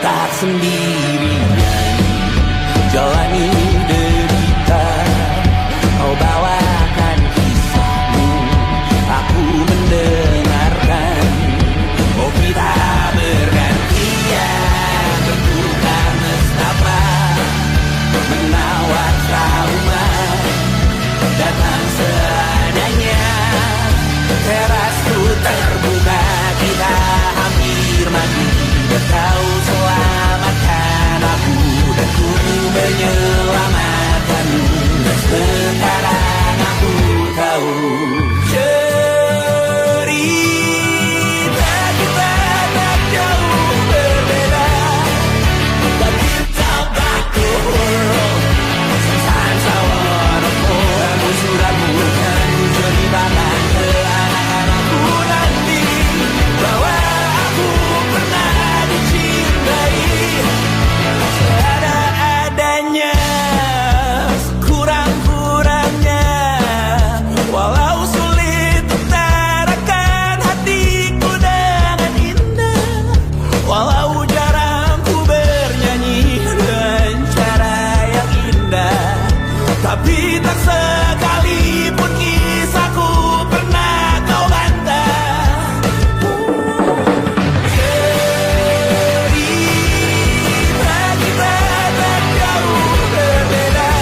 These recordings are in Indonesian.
tak sendirian jalani derita. Kau bawakan kisahmu, aku mendengarkan. Oh kita bergantian bertukar nestapa, menawar trauma datang seadanya. Terasku terbuka, kita hampir mati. Kau selamatkan aku dan ku menyelamatkanmu. Dan sekarang aku tahu cerita kita tak jauh berbeda. But you talk back the world. Sometimes I wanna fall. Kamu sudah bukan jadi bahan ke anak-anakku nanti, bahwa aku pernah dicintai seadanya, kurang-kurangnya. Walau sulit utarakan hatiku dengan indah, walau jarang ku bernyanyi dengan cara yang indah, tapi tak sekalipun kisahku pernah kau bantah. Cerita kita tak jauh berbeda,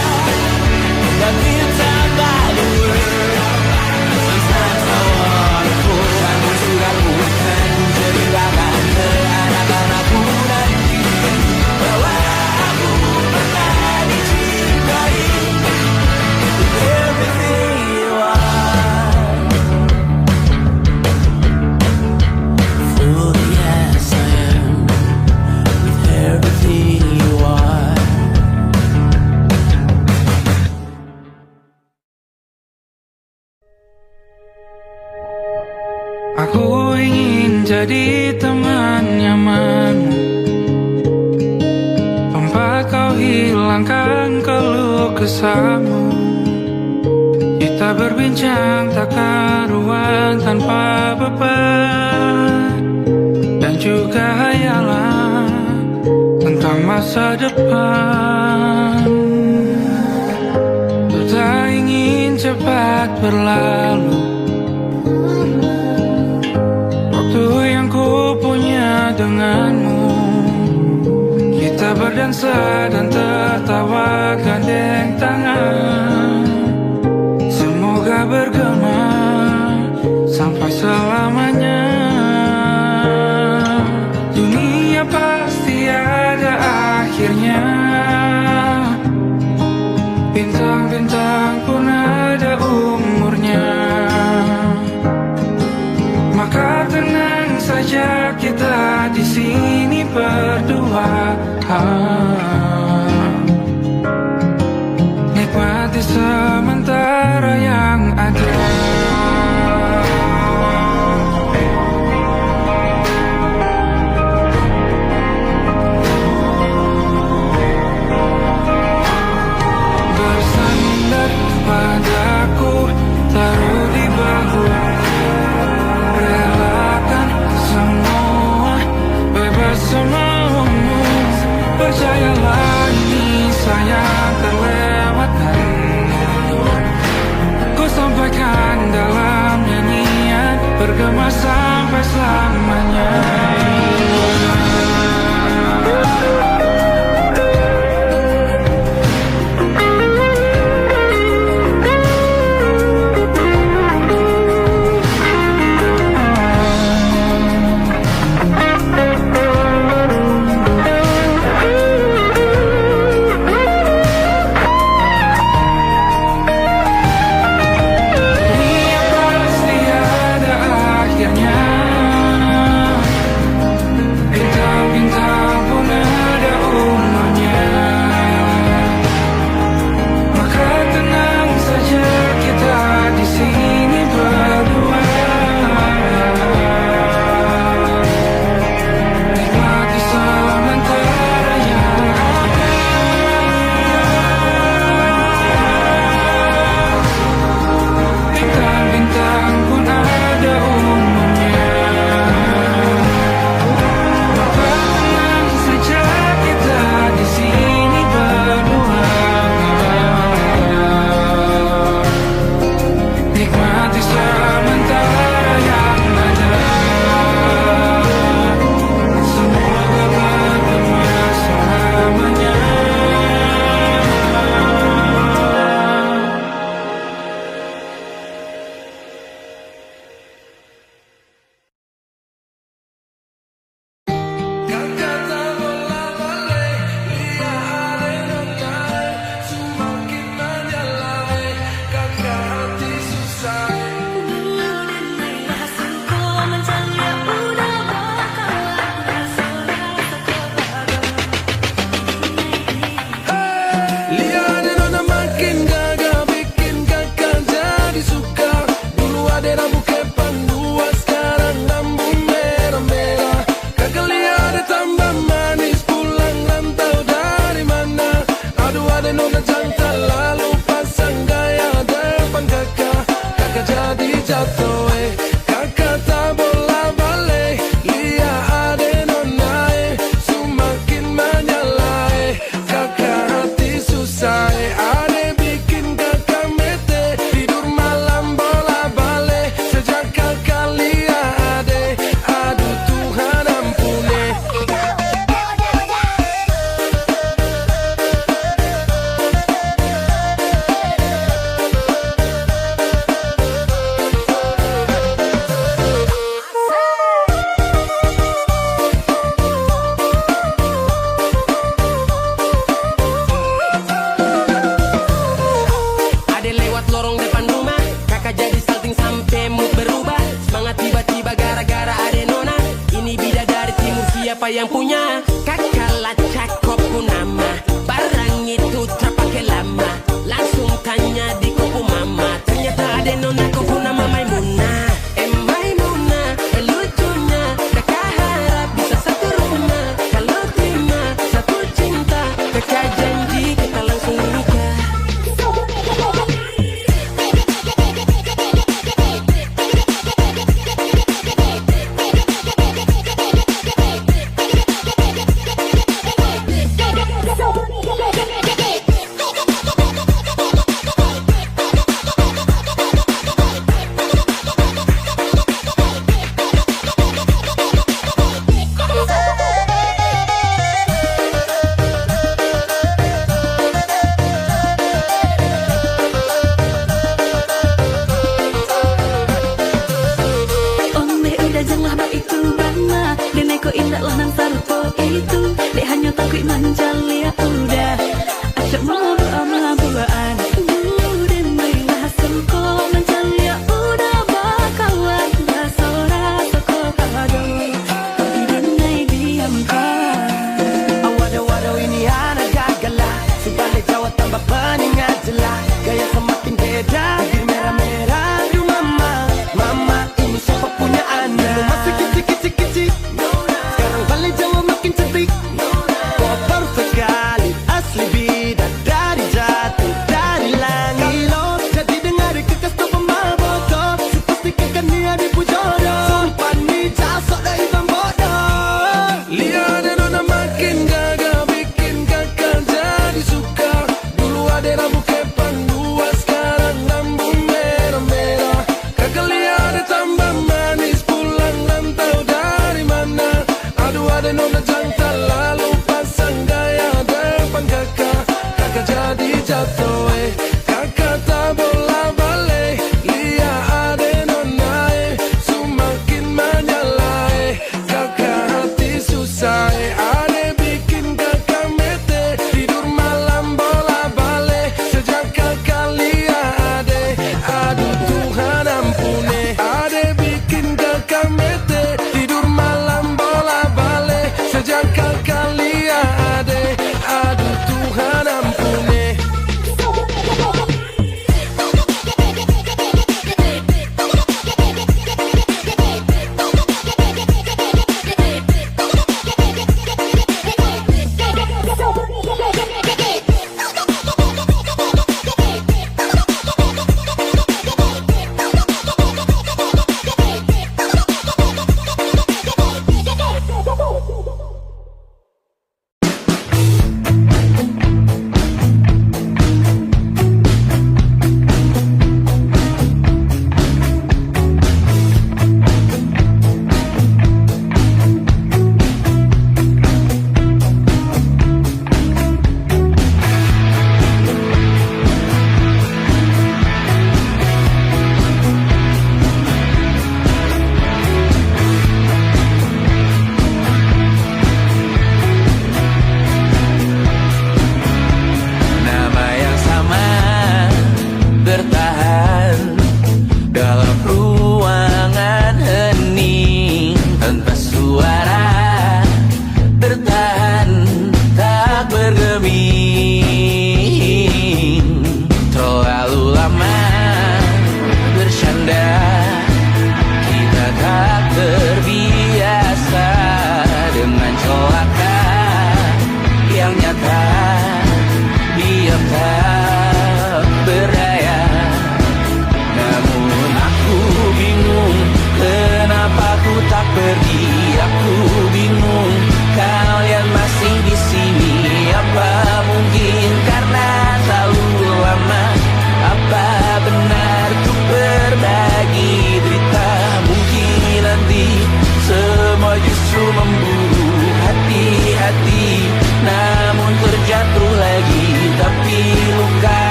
but it's about the world. Sometimes I wanna fall. Kamu sudah bukan jadi bahan ke anak-anakku nanti, bahwa aku pernah dicintai with everything you are. Fully as I am, with everything you are. Aku ingin jadi teman nyamanmu, tempat kau hilangkan keluh kesahmu. Kita berbincang tak karuan tanpa beban, dan juga hayalan tentang masa depan. Ku tak ingin cepat berlalu, waktu yang ku punya denganmu. Kita berdansa dan tertawa gandeng tangan, semoga bergema sampai selamanya. Dunia pasti ada akhirnya, bintang-bintang pun ada umurnya. Maka tenang saja kita di sini berdua, nikmati sementara yang ada. Bersandar padaku, taruh di bahu, relakan semua, bebas semaumu, percaya Kakak tak bolak-balik, lihat adenotai, semakin menyalai, kakak hati susah. Lihat nona makin gagah, bikin kakak jadi suka. Dulu ada rambut kepang dua, sekarang rambut merah-merah. Kakak lihat ada tambah manis, pulang rantau dari mana? Aduh ada nona jantan, lalu pasang gaya depan kakak. Kakak jadi jatuh, kakak tak bolak-balik, lihat ada nona, semakin menyalai, kakak hati susah. Ada bikin kakak mete, tidur malam bola-balik, sejak kakak lihat ade, aduh Tuhan ampuni. Ada lewat lorong depan rumah, kakak jadi salting sampai mood berubah. Semangat tiba-tiba gara-gara ada nona. Ini bidadari timur, siapa yang punya? Kakak lacak kopu nama, barang itu terpakai lama. Langsung tanya di kopu mama, ternyata ada nona kopu nama Maimunah. Maimunah, lucunya kakak harap bisa satu rumah. Kalau terima satu cinta, kakak janji kita langsung nikah. Onde udah janganlah ba itu bana, deneko indah lah nang sarupo itu, dek hanya takut manjali ya udah, acak mau bulaan, den marilah sengko manjali ya udah bakawan, basora toko kado, tidak naik diamkan. Waduh ini anak gagal lah, sebalik Jawa tambah peningat jelas, gaya semakin beda, bibir merah-merah. Aduh mama ini siapa punya anak? Dulu masih kecil-kecil, sekarang balik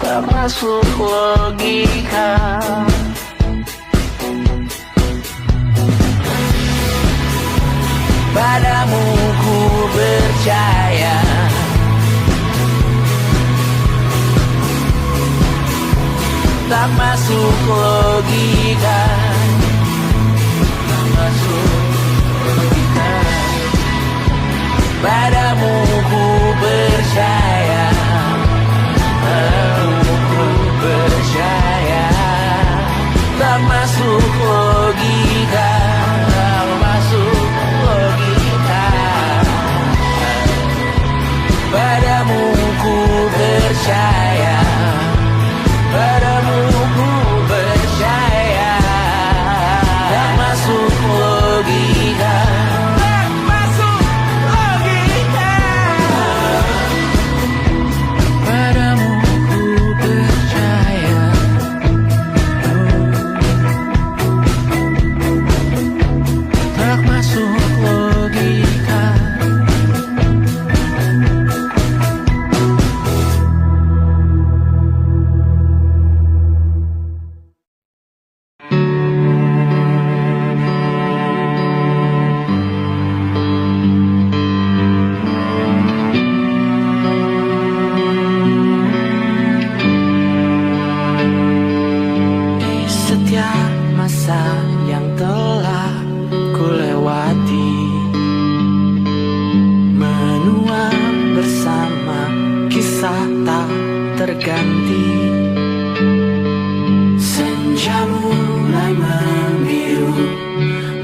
tak masuk logika. Padamu ku percaya, tak masuk logika, tak masuk logika. Padamu ku percaya, padamu ku percaya, tak masuk logika, tak masuk logika. Padamu ku percaya, padamu ku percaya, tak masuk logika, tak masuk logika. Padamu ku percaya, tak masuk logika. Setiap masa yang telah ku lewati, menua bersama kisah tak terganti. Senja mulai membiru,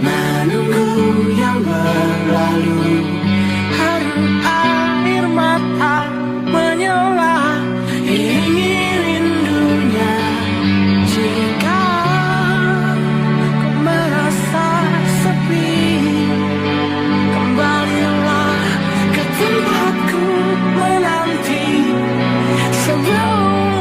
menunggu yang berlalu. Haru air mata menyala, iringi rindunya. Jika kau merasa sepi, kembalilah ke tempatku menanti. Sebelum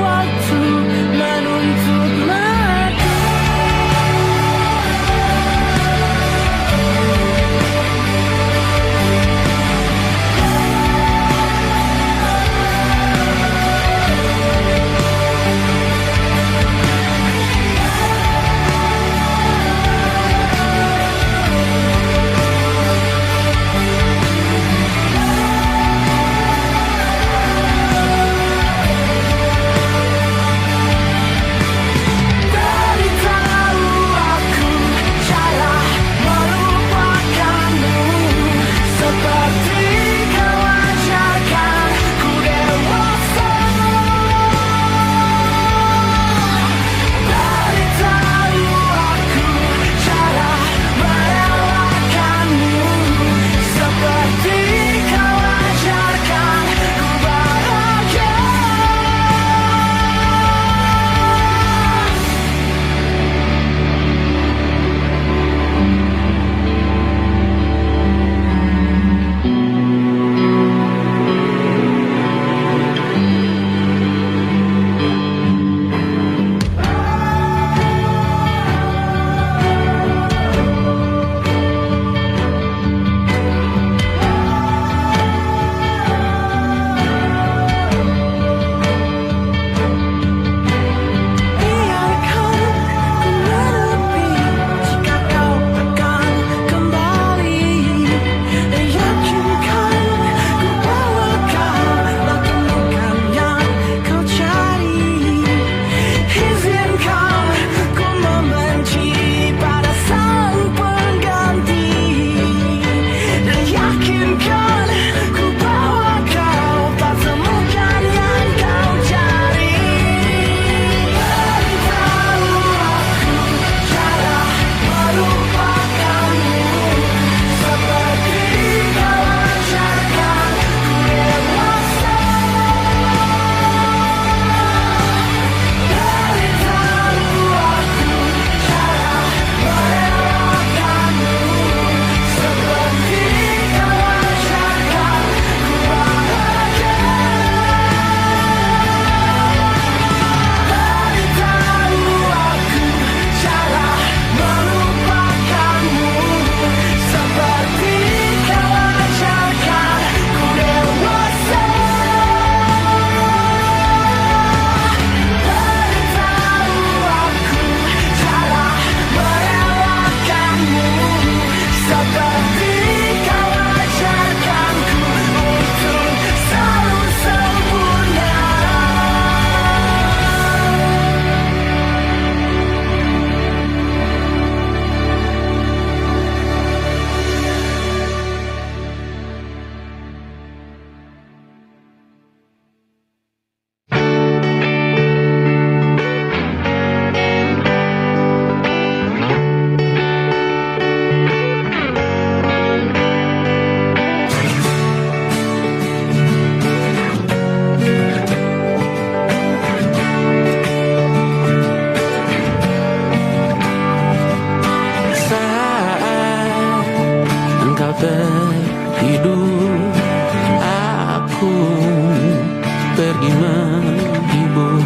pergi menghibur.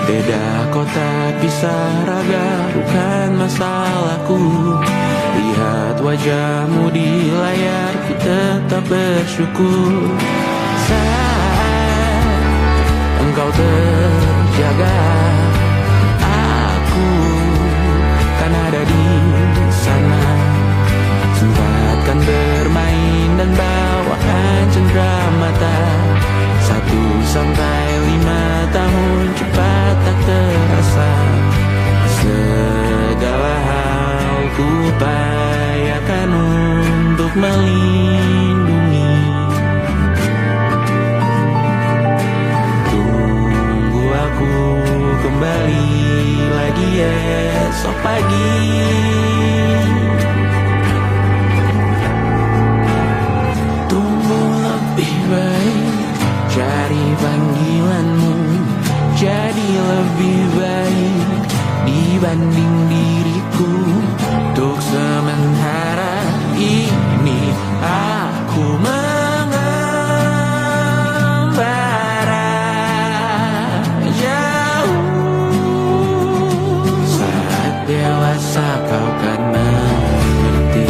Beda kota pisah raga bukan masalahku. Lihat wajahmu di layar, ku tetap bersyukur. Saat engkau terjaga, aku kan ada di sana. Sempatkan bermain dan bawakan cenderamata. 1-5 tahun cepat tak terasa. Segala hal ku upayakan untuk melindungi. Tunggu aku kembali lagi esok pagi. Tunggu lebih baik, cari panggilanmu jadi lebih baik dibanding diriku. Untuk sementara ini aku mengembara jauh. Saat dewasa kau kan mengerti.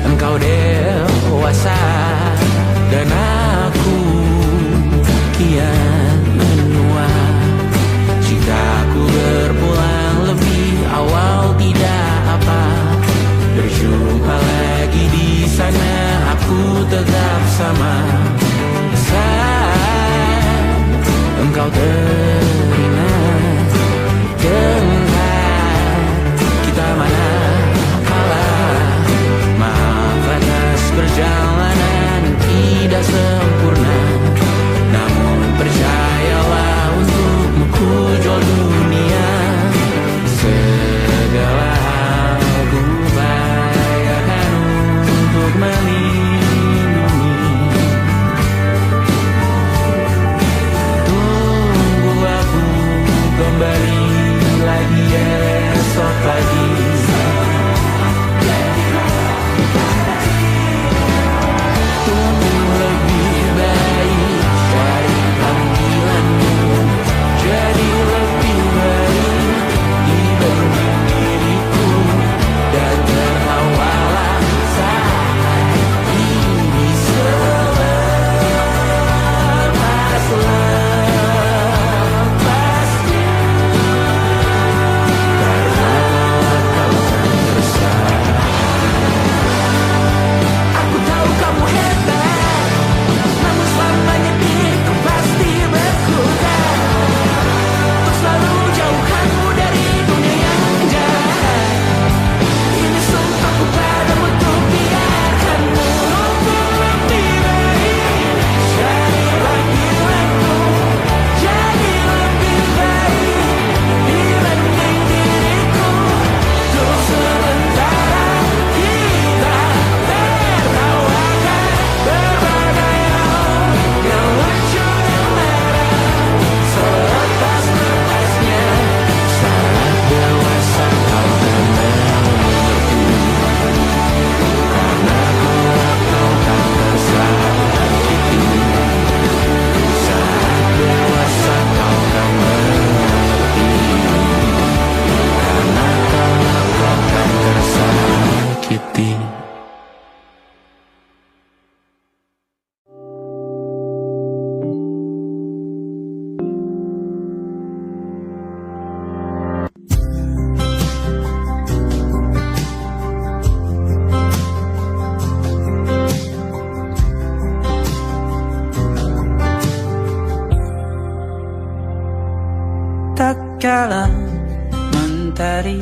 Engkau dewasa dan aku kian menua. Jika aku berpulang lebih awal tidak apa. Berjumpa lagi di sana, aku tetap sama. Saat engkau teringat dengan kita mana perjalanan tidak sempurna, namun percayalah untukmu ku jual dunia. Segala hal ku bayarkan untuk melindungi. Tunggu aku kembali lagi esok pagi. Kala mentari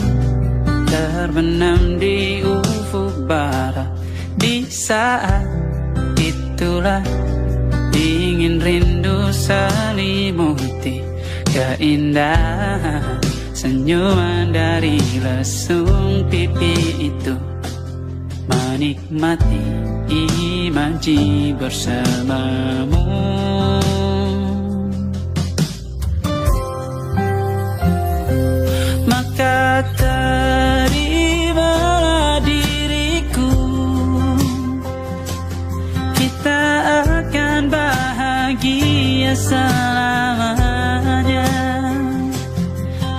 terbenam di ufuk barat, di saat itulah ingin rindu selimuti keindahan senyuman dari lesung pipi itu. Menikmati imaji bersamamu. selamanya.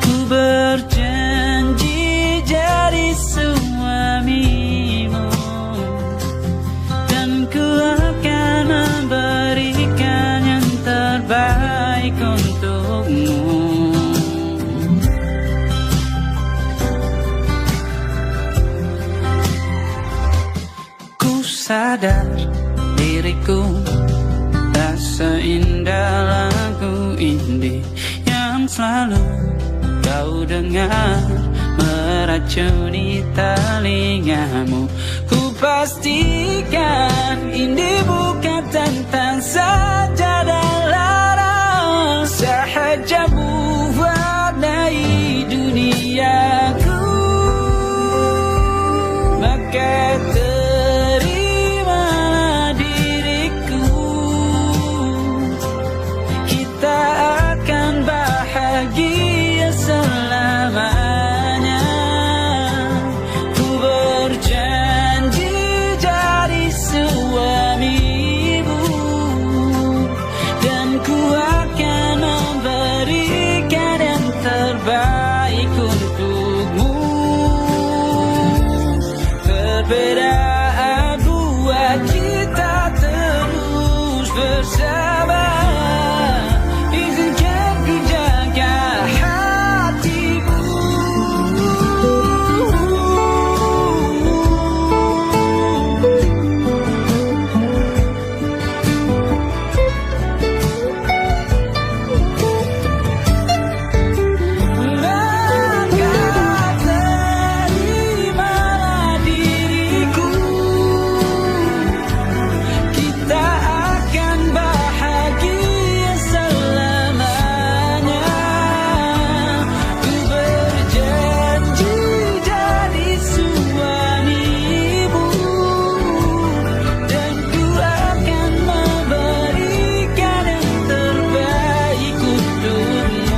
Ku berjanji jadi suamimu, dan ku akan memberikan yang terbaik untukmu. Ku sadar diriku tak seindah lagu indie yang selalu kau dengar meracuni telingamu. Ku pastikan indie bukan tentang sajadah lara, sahaja mewarnai duniaku. Maka terimalah diriku, kita akan bahagia selamanya. Ku berjanji jadi suamimu, dan ku akan memberikan yang terbaik untukmu. Perbedaan buat kita terus bersama. Izinkan ku jaga hatimu. Maka terimalah diriku, kita akan bahagia selamanya. Ku berjanji jadi suamimu, dan ku akan memberikan yang terbaik untukmu.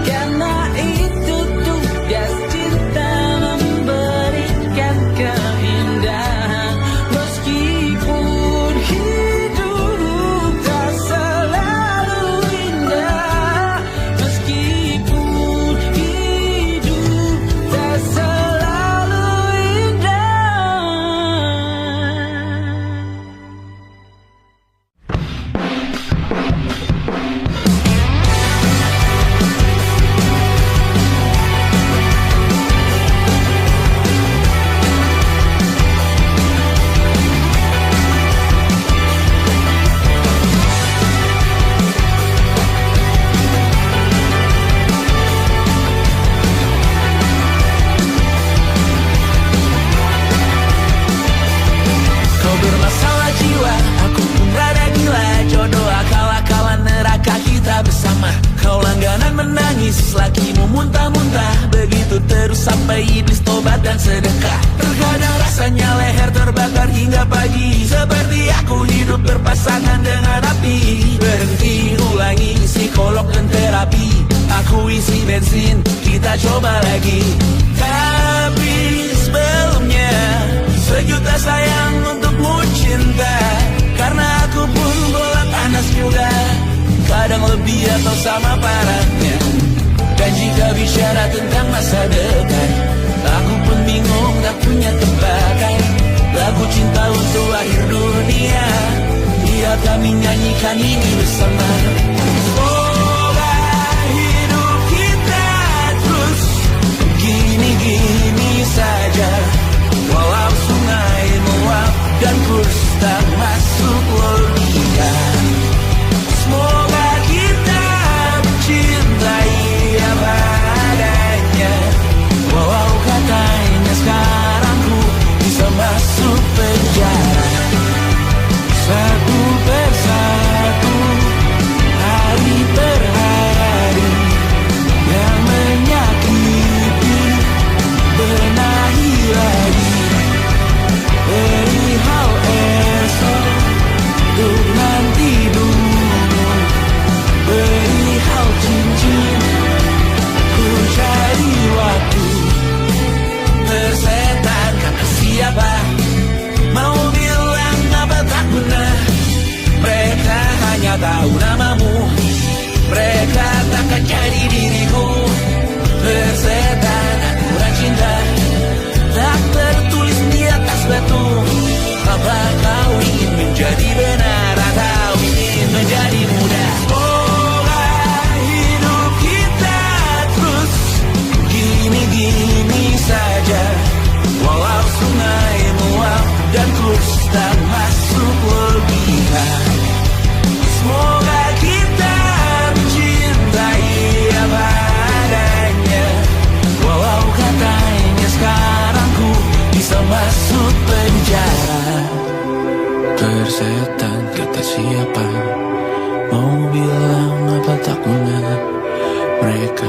Karena itu tugas cinta, memberikan keindahan. Meskipun hidup tak selalu indah, meskipun hidup tak selalu indah. Kau bermasalah jiwa, aku pun rada gila. Jodoh akal-akalan neraka kita bersama. Kau langganan menangis, lakimu muntah-muntah. Begitu terus sampai iblis tobat dan sedekah. Terkadang rasanya leher terbakar hingga pagi. Seperti aku hidup berpasangan dengan api. Berhenti, ulangi psikolog dan terapi. Aku isi bensin, kita coba lagi. Tapi sebelumnya, sejuta sayang untukmu cinta. Karena aku pun bola panas juga, kadang lebih atau sama parahnya. Dan jika bicara tentang masa depan, aku pun bingung tak punya tebakan. Lagu cinta untuk akhir dunia, biar kami nyanyikan ini bersama. Semoga hidup kita terus gini-gini saja. Walau sungai meluap dan kurs tak masuk logika. Semoga kita mencintai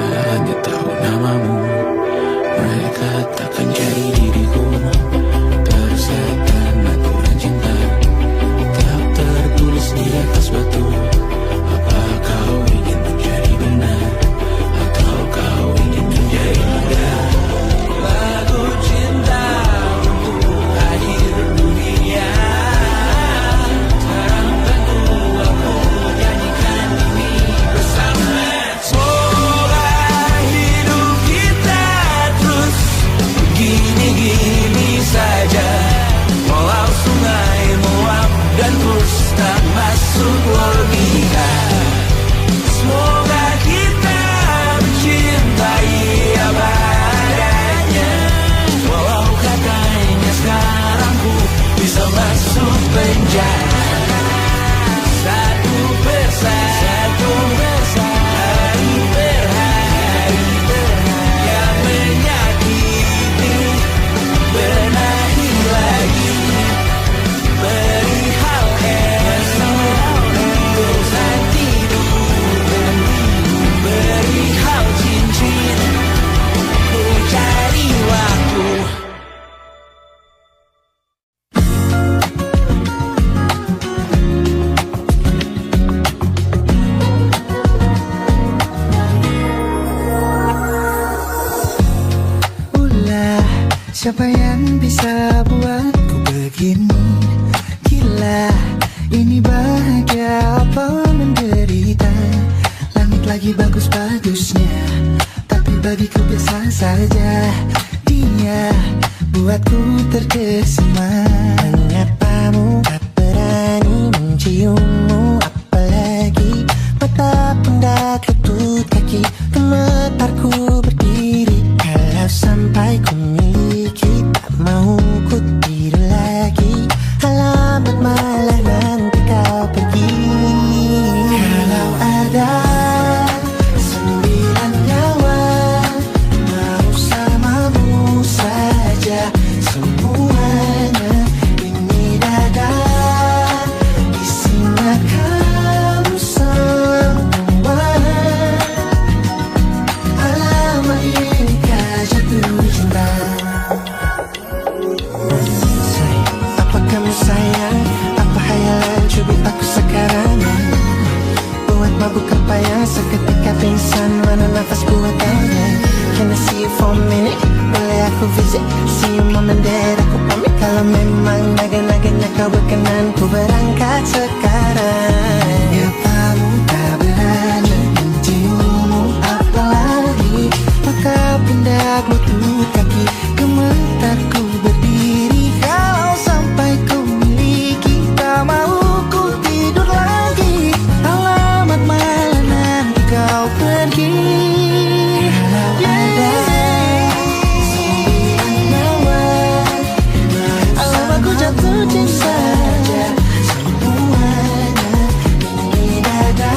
hanya tahu namamu. Mereka takkan cari diriku. Tersetan aturan cinta tak tertulis di atas batu. Apa kau ingin menjadi benar, atau kau ingin menjadi muda? Lagu cinta untuk akhir dunia. Sekarang tentu aku nyanyikan ini bersama. Semoga hidup kita terus gini-gini saja. Walau sungai meluap dan terus tak masuk logika. Semoga kita mencintai apa adanya. Walau katanya sekarang ku bisa masuk penjara. Satu persatu, hari per hari, yang menyakiti benahi lagi. Perihal esok, urusan tidur, perihal cincin, ku cari waktu. Ulah, siapa yang bisa buatku begini? Gila, ini bahagia apa menderita? Langit lagi bagus-bagusnya, tapi bagiku biasa saja. Dia buatku terkesima. Menyapamu, tak berani menciummu, apalagi mata pundak lutut kaki. Gemetarku berdiri kalau sampai ku miliki. Tak mau ku tidur lagi, alamat malah nanti kau pergi. Kalau ada 9 nyawa, mau samamu saja semuanya. Ini dada, isinya kamu semua. Alamat ini kah jatuh cinta. Apa kamu sayang? Apa hayalan cubit aku sekarang? Buat mabuk apa yang seketika pingsan? Mana nafas buatannya? Can I see you for a minute? Boleh aku visit? See you mom and dad. Aku pamit kalau memang naga-naganya kau berkenan. Ku berangkat sekarang. Ya kamu tak berani menciummu, apalagi maka pindah lutut kaki. Gemetarku berdiri kalau sampai ku miliki. Tak mau ku tidur lagi, alamat malah nanti kau pergi. Kalau ada 9 nyawa, alamat ku jatuh cinta. Semuanya ini dada,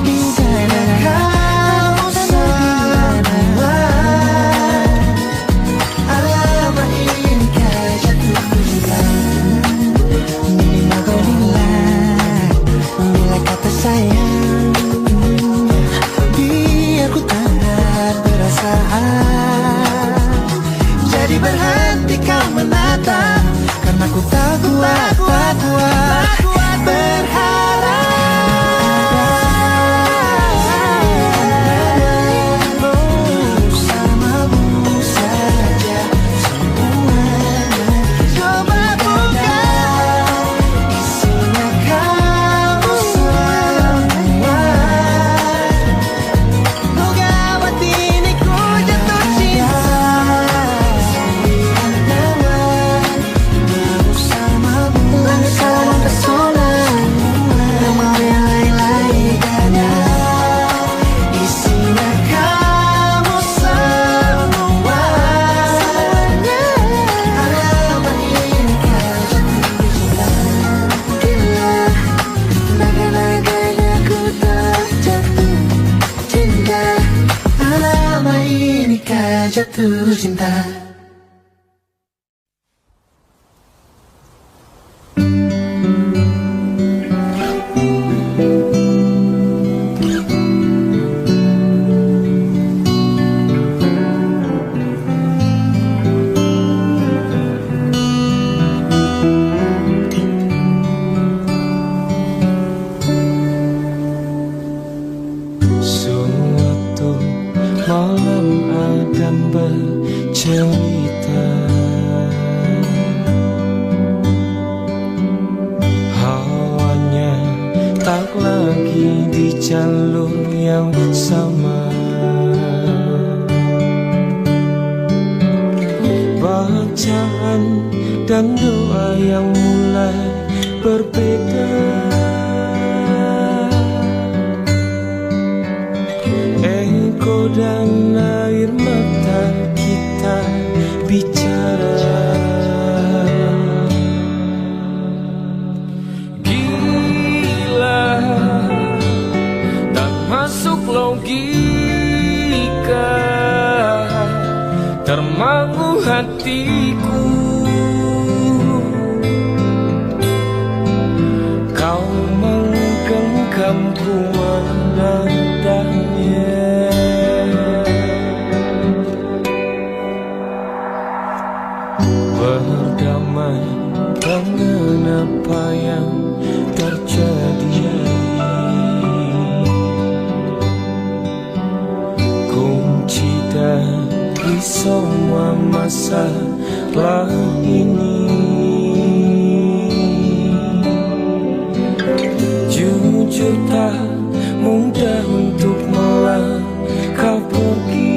di sana kau semua. Alamat ini kah jatuh cinta. Minimal kau bilang, bila kata sayang, biar ku tak perasaan. Jadi berhenti kau menatap, karena ku tak kuat berharap. Bersamamu saja semuanya. Coba buka, isinya kamu semua. Moga hati ini ku jatuh cinta. 9 nyawa, bersamamu langsung tersola. Tak mau yang lain-lain ada. Isinya kamu semua. Alamat ini kah jatuh cinta. Gila, naga-naganya ku tak jatuh cinta. Alamat ini kah jatuh cinta. malam akan bercerita. Hawanya tak lagi di jalur yang sama. Bacaan dan doa yang mulai berbeda. Ego dan air mata kita bicara. Gila, tak masuk logika, termangu hatiku. Kau menggenggamku menandanya. Berdamai dengan apa yang terjadi. Kunci dari semua masalah ini, jujur tak mudah untuk melangkah pergi.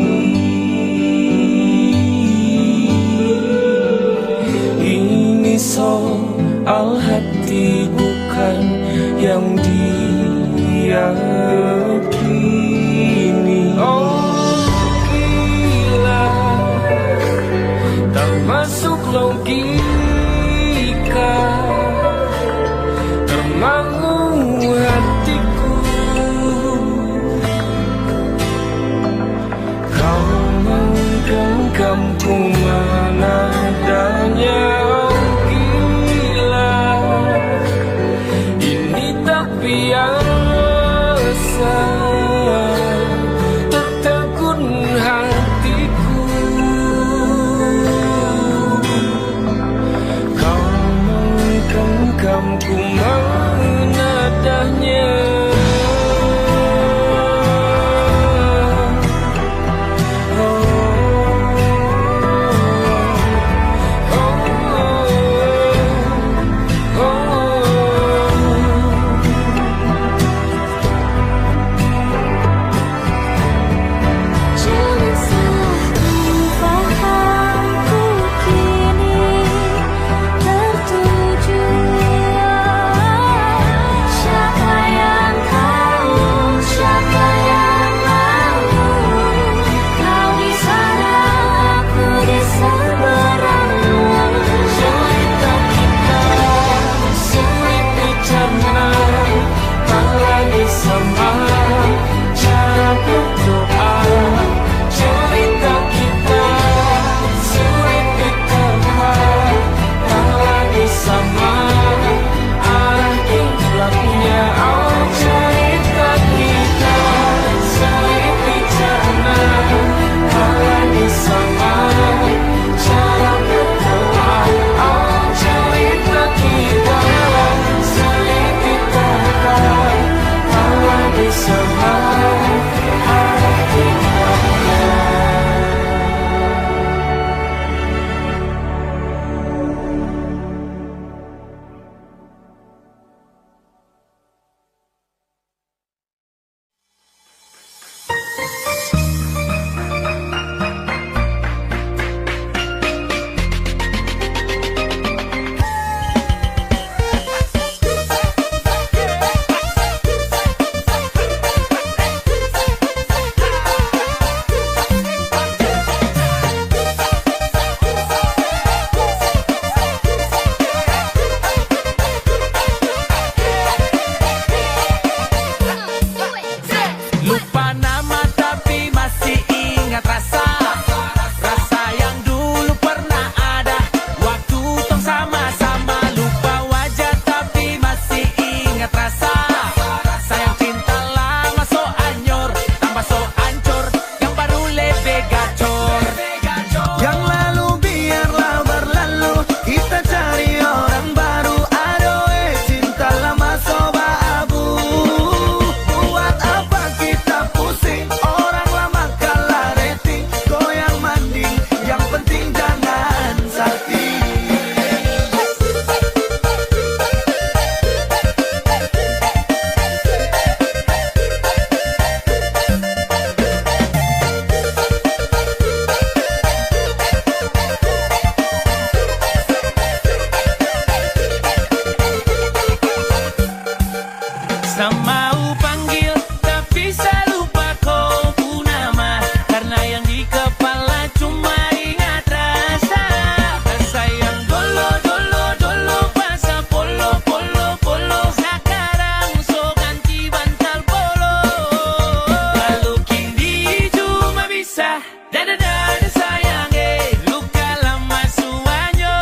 Ini soal hati bukan yang diyakini. Oh gila, tak masuk logika, termangu hatiku. Kau menggenggamku menadanya. Gila, ini tak biasa, tertegun hatiku. Kau menggenggamku menadanya. Dada sayang luka lama suanyo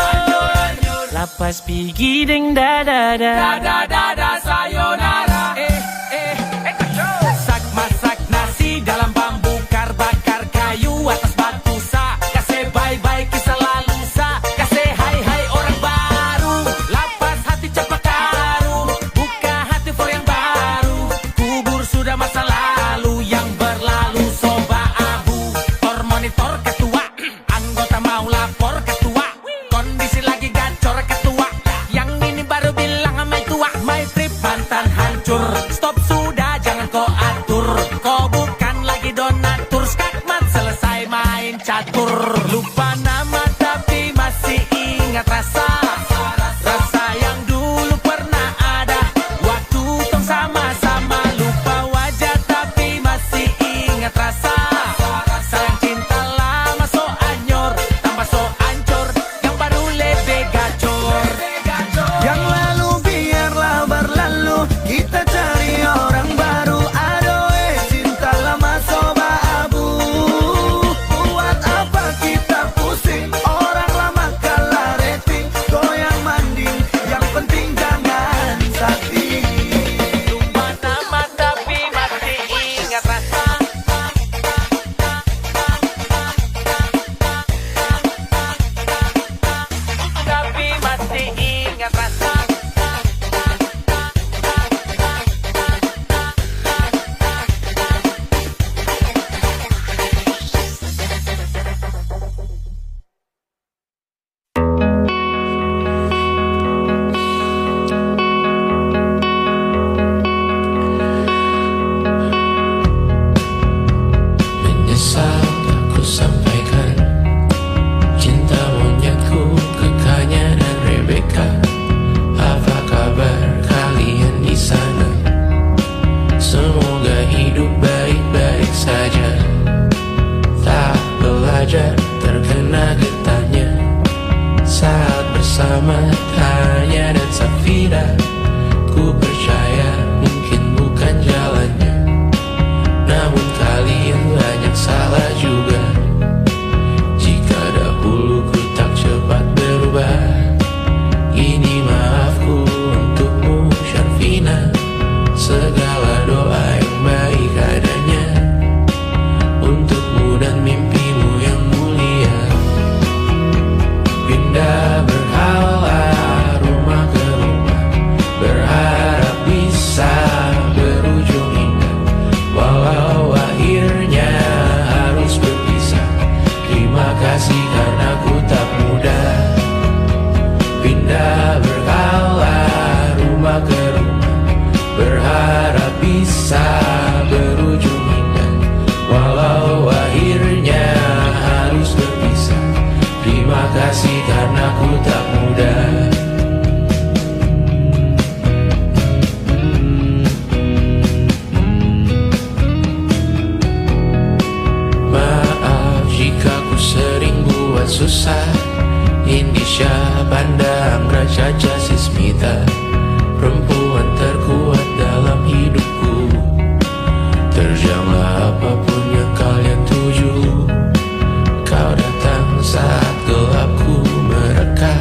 Lapas pigi ding dada dada sayonara Masak masak nasi dalam bambu bakar kayu atas batu sa Kasih bye-bye kisah lalu sa Kasih hai-hai orang baru Lapas hati cepat taruh Buka hati for yang baru Kubur sudah masa lalu yang berlalu soba abu Tor monitor ketua Anggota mau lapor ketua Kondisi lagi gacor ketua Yang ini baru bilang sama tua My trip mantan hancur Stop sudah jangan kau atur Kau bukan lagi donatur Skakmat selesai main catur Lupa nama tapi masih ingat rasa Rasa yang dulu pernah ada Waktu tong sama-sama Lupa wajah tapi masih ingat rasa Sayang cinta lama so anyor Tambah so ancur Yang baru lebih gacor Yang lalu biarlah berlalu, kita cari orang baru. Adoe cinta lama soba abu. Buat apa kita pusing? Orang lama kalah rating, goyang manding. Yang penting jangan sakit. Lupa nama tapi masih ingat rasa Tapi masih ingat rasa Menyesal tak ku sampaikan cinta monyetku ke Kanya dan Rebecca. Apa kabar kalian di sana? Semoga hidup baik-baik saja. Tak belajar terkena getahnya saat bersama Tanya dan Safira. Ku percaya mungkin bukan jalannya, namun kalian banyak salah juga. Jika dahulu ku tak cepat berubah, ini maafku untukmu Syarfina. Segala doa yang baik adanya untukmu dan mimpimu yang mulia. Pindah berhala rumah ke rumah, berharap bisa berujung indah. Walau akhirnya harus berpisah, terima kasih karena ku tak mudah. Pindah berkala rumah ke rumah, berharap bisa berujung indah. Walau akhirnya harus berpisah, terima kasih karena ku tak mudah. Maaf jika ku sering buat susah. Indisha, Banda, Anggra, Caca, Sismita, perempuan terkuat dalam hidupku. Terjanglah apapun yang kalian tuju. Kau datang saat gelapku mereka.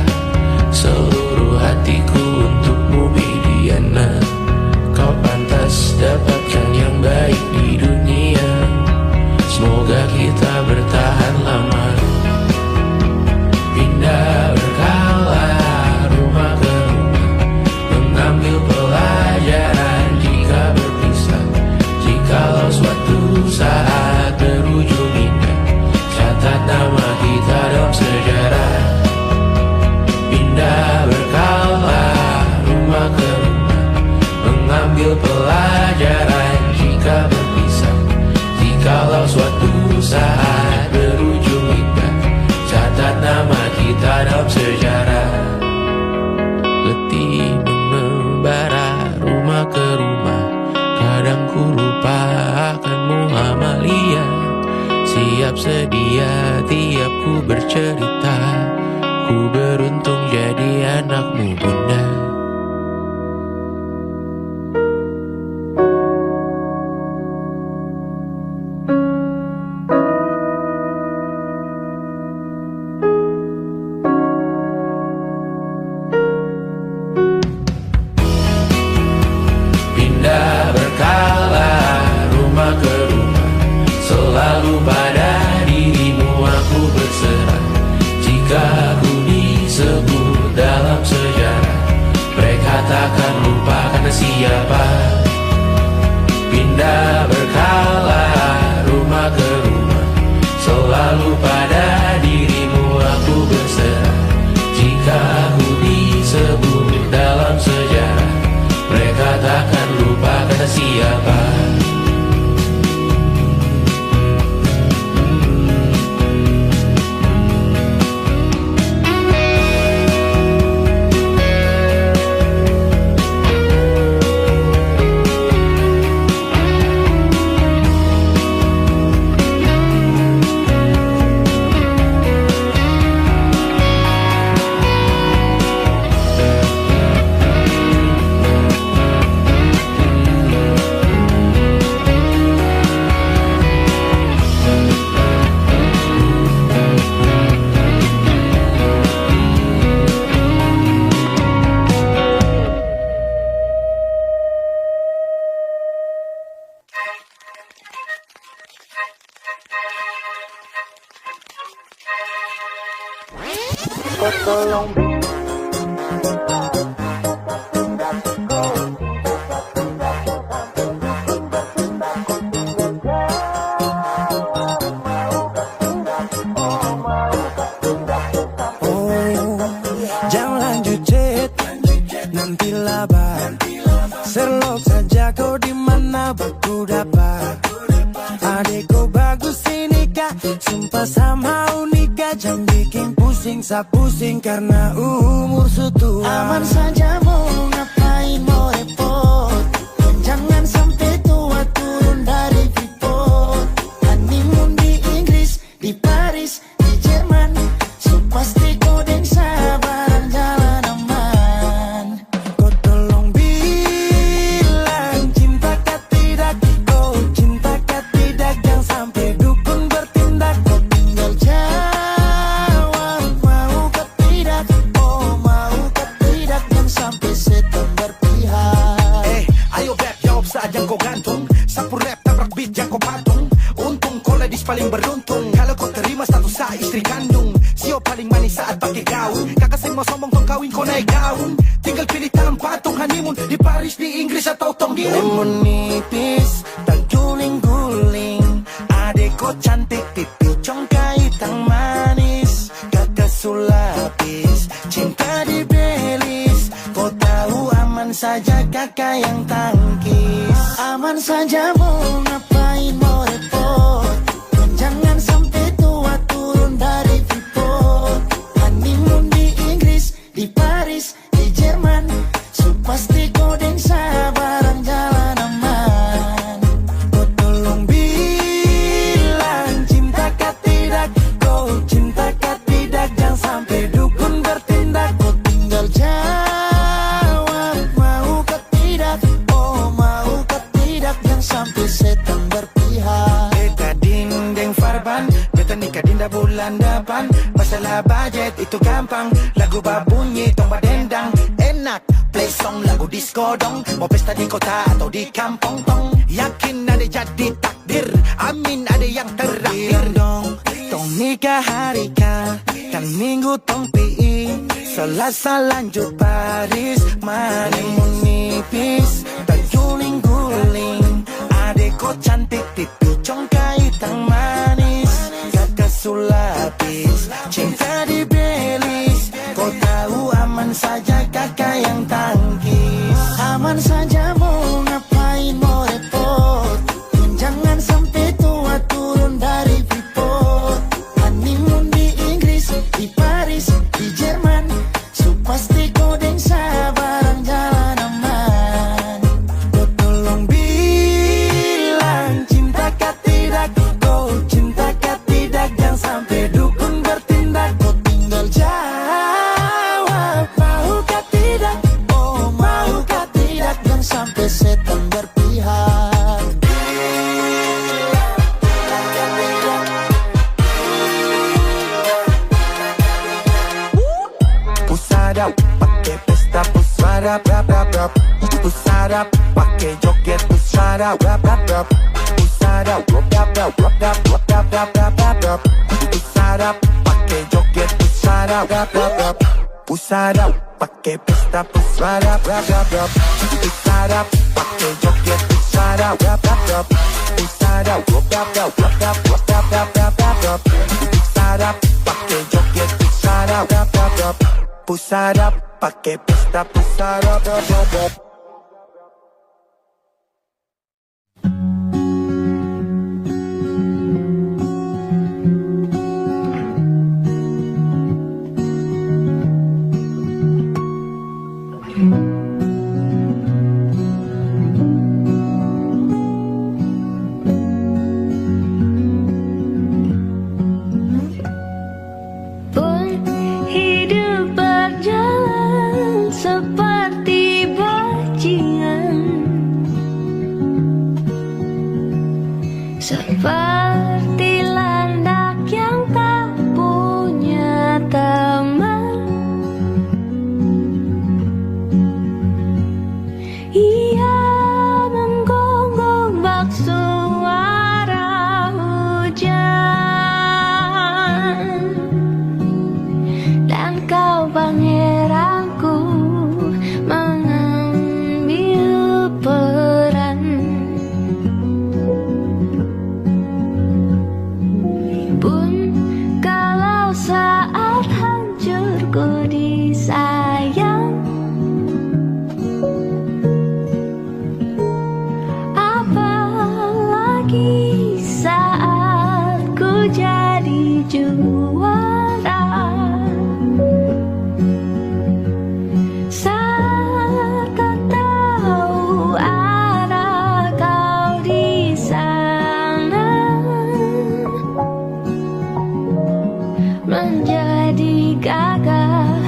Seluruh hatiku untukmu Bidiana. Kau pantas dapatkan yang baik di dunia. Semoga kita bertahan lama. Pindah berkala rumah ke rumah, mengambil pelajaran jika berpisah. Jikalau suatu saat berujung indah, catat nama kita dalam sejarah. Pindah berkala rumah ke rumah, mengambil pelajaran jika berpisah. Jikalau suatu saat berujung indah, catat nama kita dalam sejarah. Letih mengembara rumah ke rumah, kadang ku lupa akanmu Amalia. Siap sedia tiap ku bercerita, ku beruntung jadi anakmu bunda. takkan lupa kata siapa. Pindah berkala rumah ke rumah, selalu pada dirimu aku berserah. Jika aku disebut dalam sejarah, mereka takkan lupa kata siapa. Jangan lanjut chat, nanti labar. Serlok saja kau di mana baku dapat. Adekku bagus ini kak, sumpah sama unika. Jangan bikin pusing, pusing karena umur sutua. Aman saja mau ngapain mau repot. Jangan sampai tua turun dari freeport. Honeymoon di Inggris, di Paris, di Jerman. So pasti kau deng sabaran jalan aman. Kau tolong bilang cinta kah tidak. Kau cinta kah tidak. Jangan sampai dukun bertindak. Kau tinggal jawab mau kah tidak. Oh mau kah tidak. Jangan sampai setan berpihak. Ayo beb jawab saja kau gantung. Sapu rap tabrak beat yang kau patung. Untung kau ladies paling beruntung. Kalau kau terima status saya istri kandung. Sio paling manis saat pakai gaun. Kakak sing mau sombong tong kawin kau naik gaun. Tinggal pilih tempat tong honeymoon. Di Paris, di Inggris atau tong di Lemon nipis, tak guling-guling. Adek kau cantik, pipi congkai tang manis. Kakak sulapis, cinta di belis. Kau tahu aman saja kakak yang tangkis. Aman saja mau ngapain mau repot. Jangan sampai tua turun dari freeport. Honeymoon di Inggris, di Paris, di Jerman. So pasti kau deng sabaran jalan aman. Kau tolong bilang cinta kah tidak. Kau cinta kah tidak. Jangan sampai dukun bertindak. Kau tinggal jawab mau kah tidak. Oh mau kah tidak. Jangan sampai setan berpihak. Beta dinding farban, beta nikah dinda bulan depan. Masalah budget itu gampang. Lagu babunyi tong badendang. Enak play song lagu disco dong. Mau pesta di kota atau di kampung tong. Yakin ada jadi takdir. Amin ada yang terakhir dong. Tong nikah hari kan minggu tong PI. Selasa lanjut Paris. Honeymoon nipis, tak guling-guling. Adek kau cantik, pipi congkai tang manis. Kakak sulapis, cinta di belis. Kau tahu aman saja kakak yang tangkis. Aman saja mau ngapain mau repot. Jangan sampai tua turun dari freeport. Honeymoon di Inggris, di Paris, di Jerman. So pasti kau deng sabaran jalan aman. Kau tolong bilang cinta kah tidak. Kau cinta kah tidak. Jangan sampai dukun bertindak. Kau tinggal jawab mau kah tidak. Oh mau kah tidak. Jangan sampai setan berpihak. Pusada pakai pesta pusada rap rap rap. Pusada pakai joget pusada rap rap rap. Pusada rap rap rap rap rap rap rap rap rap rap. Pusada pakai joget pusada rap rap rap. pusara, pakai pesta pusara, rap rap rap. Pusara, pakai joget pusara, rap rap rap. Pusara, rap rap rap rap rap rap rap rap rap rap. Pusara, pakai joget pusara, rap rap rap. Pusara, pakai pesta pusara, rap rap rap. Hidup berjalan seperti bajingan, seperti landak yang tak punya teman. Ia menggonggong bak suara hujan, dan kau pangeranku mengambil peran. Pun kalau saat hancurku disayang, apalagi saat ku jadi juara. Saat kau tahu arah kau di sana, menjadi gagah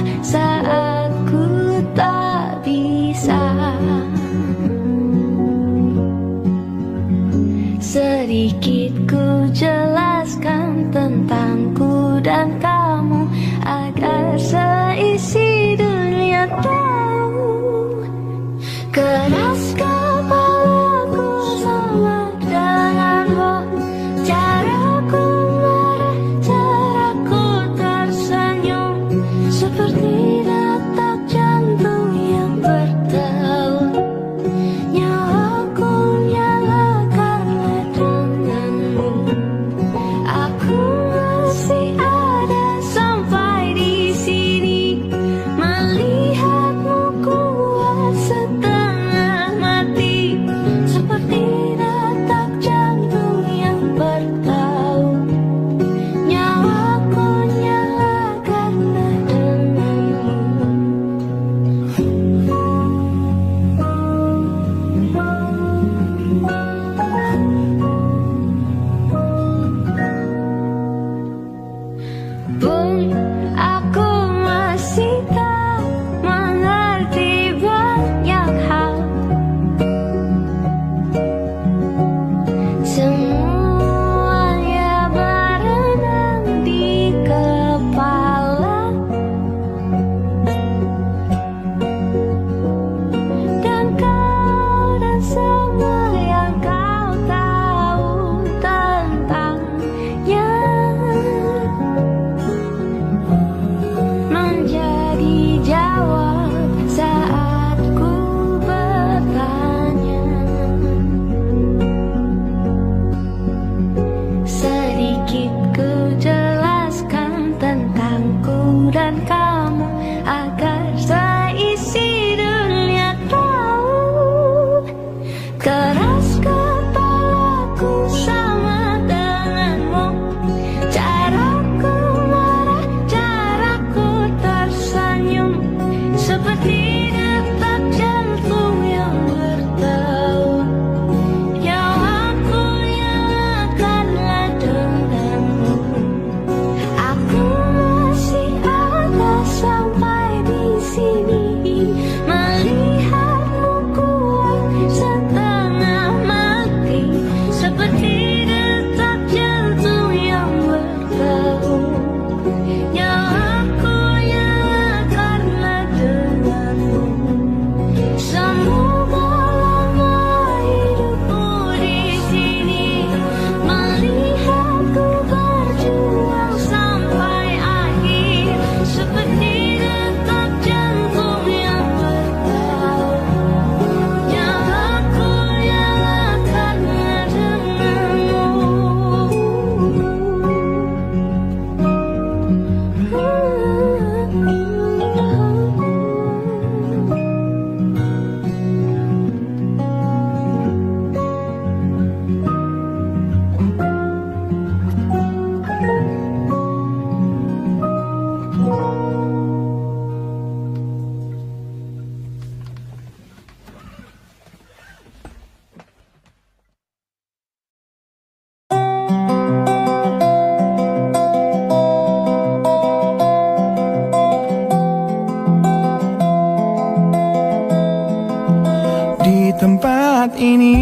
tempat ini,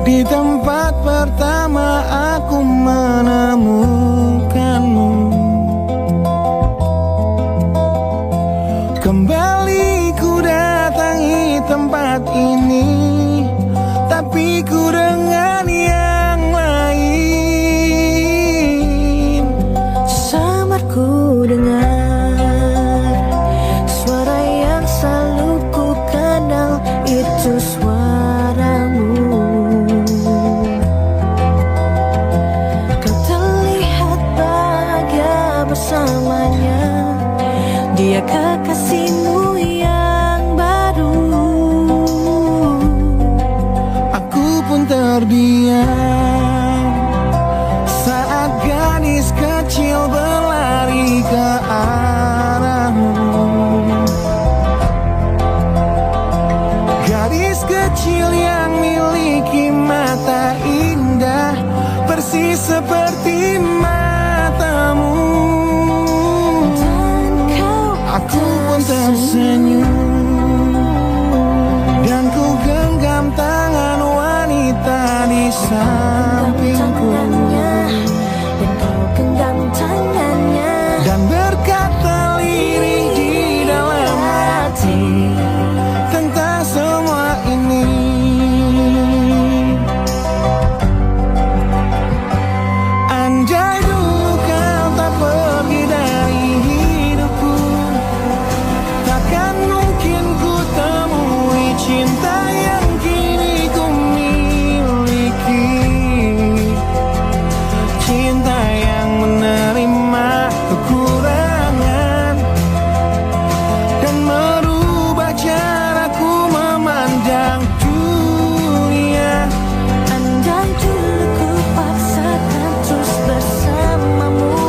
di tempat pertama aku menemukanmu. Kembali ku datangi tempat ini, tapi ku dengan yang lain. Samar ku dengar suara yang selalu ku kenal, itu suaramu. Kau terlihat bahagia bersamanya, dia kekasihmu yang baru. Aku pun terdiam saat gadis kecil berlari ke arahmu. Gadis kecil yang miliki mata indah, persis seperti matamu. Aku pun tersenyum dan ku genggam tangan wanita di sampingku, dan kau genggam tangannya, dan berkata lirih di dalam hati tentang semua ini. Andai dulu kau tak pergi dari hidupku, takkan mungkin ku temui cinta yang kini ku miliki. Cinta yang menerima kekurangan dan merubah caraku memandang dunia. andai dulu ku paksakan terus bersamamu,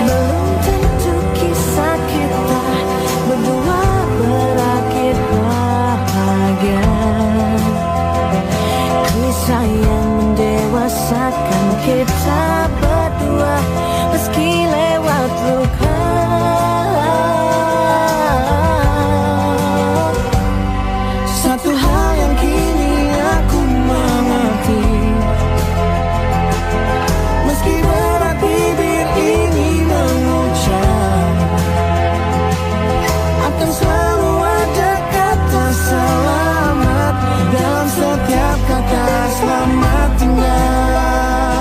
belum tentu kisah kita berdua berakhir bahagia. Kisah yang mendewasakan kita berdua, meski lewat luka. Satu hal yang kini aku mengerti, meski berat bibir ini mengucap, akan selalu ada kata selamat dalam setiap kata selamat tinggal.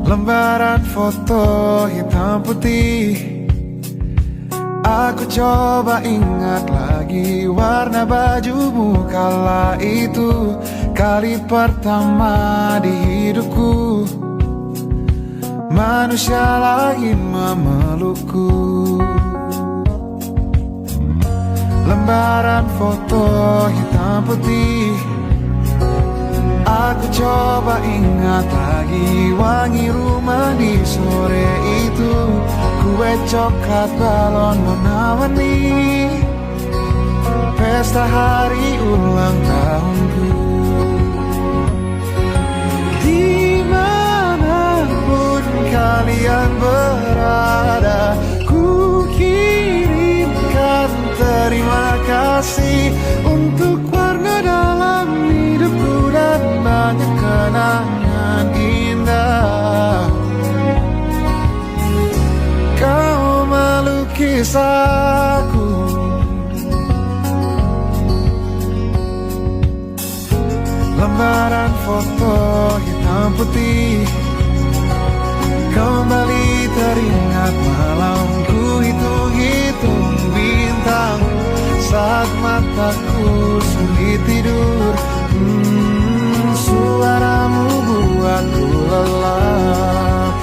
Lembaran foto hitam putih, aku coba ingat lagi warna bajumu kala itu. Kali pertama di hidupku manusia lain memelukku. Lembaran foto hitam putih, aku coba ingat lagi wangi rumah di sore itu. Kue coklat balon warna-warni, pesta hari ulang tahunku. Dimanapun kalian berada, ku kirimkan terima kasih untuk warna dalam hidupku dan banyak kenangan indah. Kau melukis aku, lembaran foto hitam putih, kembali teringat malamku hitung-hitung bintang saat mataku sulit tidur. Suaramu buatku lelap.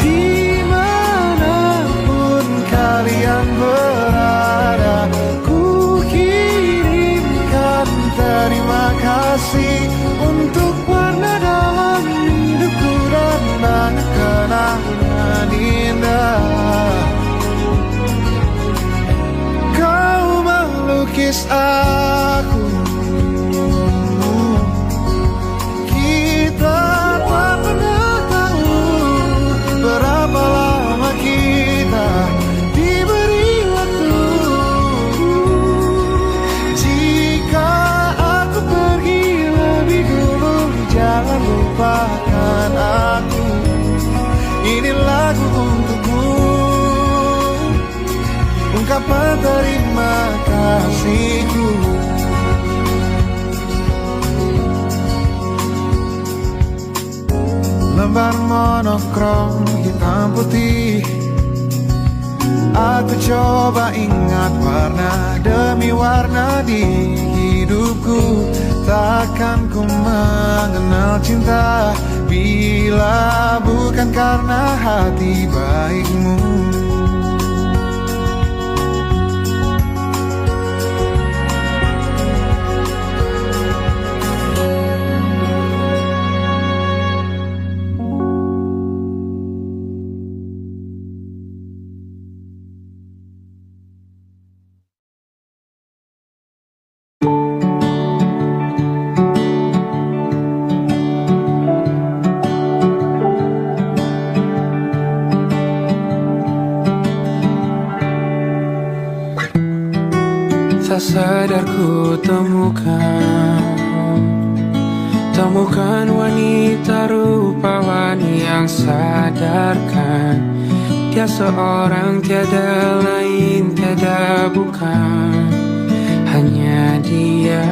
Dimanapun kalian berada, ku kirimkan terima kasih untuk warna dalam hidupku dan banyak kenangan indah. Kau melukis aku, kita tak pernah tahu berapa lama kita diberi waktu. Jika aku pergi lebih dulu, jangan lupakan aku. Ini lagu untukmu, ungkapan terima kasihku. Lembar monokrom hitam putih, aku coba ingat warna demi warna di hidupku. Takkan ku mengenal cinta bila bukan karena hati baikmu. Tak sadar ku temukan wanita rupawan yang sadarkan dia seorang, tiada lain, tiada bukan, hanya dia.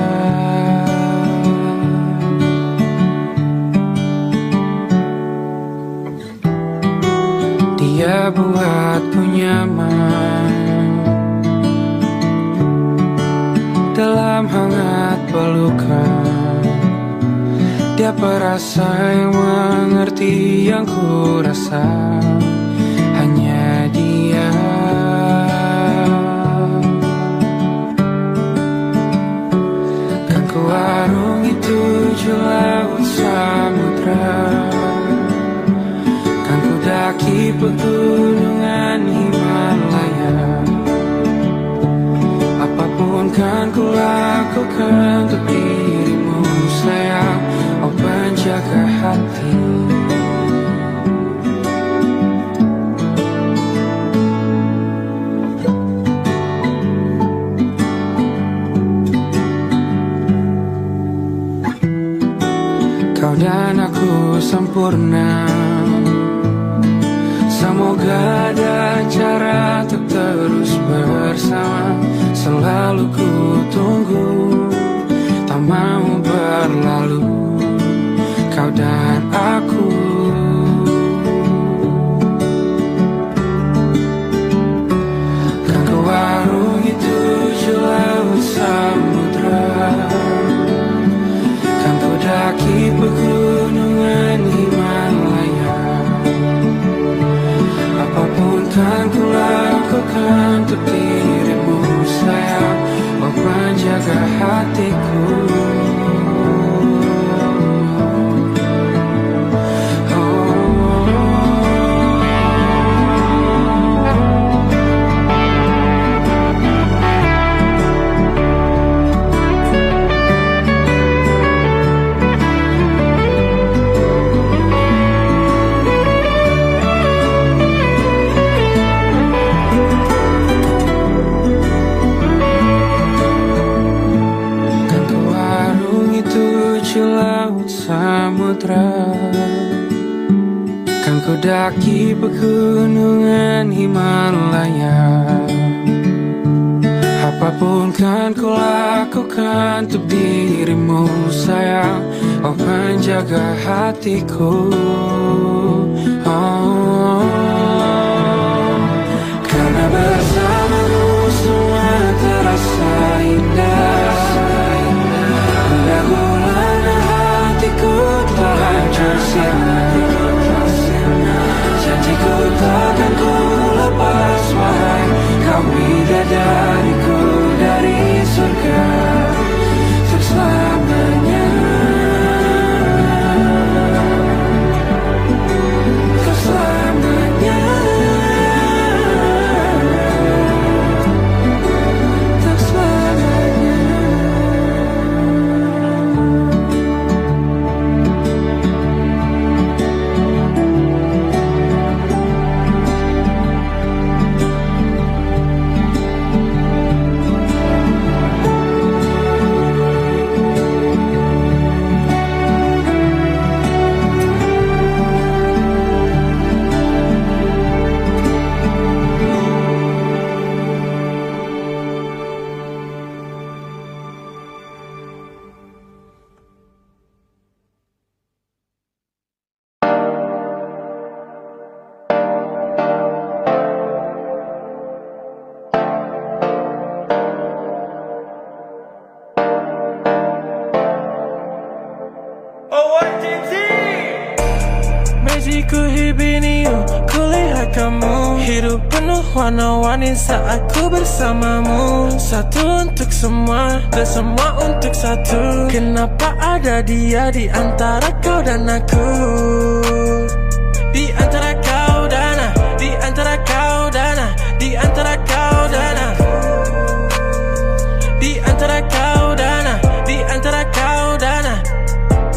Dia buatku nyaman dalam hangat pelukan. Dia perasa yang mengerti yang ku rasa, hanya dia. Kan ku arungi 7 laut samudra, kan ku daki pegunungan Himalaya. Apapun kan ku lakukan untuk dirimu sayang, oh penjaga hati. Kau dan aku sempurna, semoga ada cara untuk terus bersama. Selalu ku tunggu, tak mau berlalu. menjaga hatiku. Kan ku daki pegunungan Himalaya. Apapun kan ku lakukan untuk dirimu sayang, oh penjaga hatiku. Oh, karena bersamamu semua terasa indah. Pendahuluan hatiku telah hancur sia-sia. Janjiku takkan ku lepas, wahai kau bidadariku dari surga untuk selamanya. Untuk selamanya. Untuk selamanya. Ku hibiniu, kulihat kamu hidup penuh warna-warni saat ku bersamamu. Satu untuk semua dan semua untuk satu. Kenapa ada dia di antara kau dan aku? Di antara kau dan aku, di antara kau dan aku, di antara kau dan aku, di antara kau dan aku, di antara kau dan aku.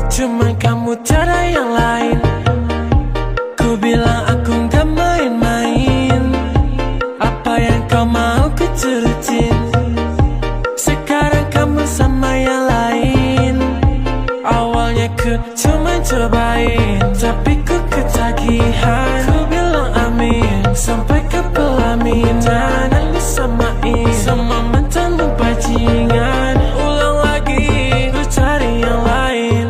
Cuma kamu tiada yang lain. Ku bilang aku gak main-main. Apa yang kau mau ku turutin. Sekarang kamu sama yang lain. Awalnya ku cuma cobain, tapi ku ketagihan. Ku bilang amin sampai ke pelaminan. Dan disamain sama mantanmu bajingan. Ulang lagi, ku cari yang lain.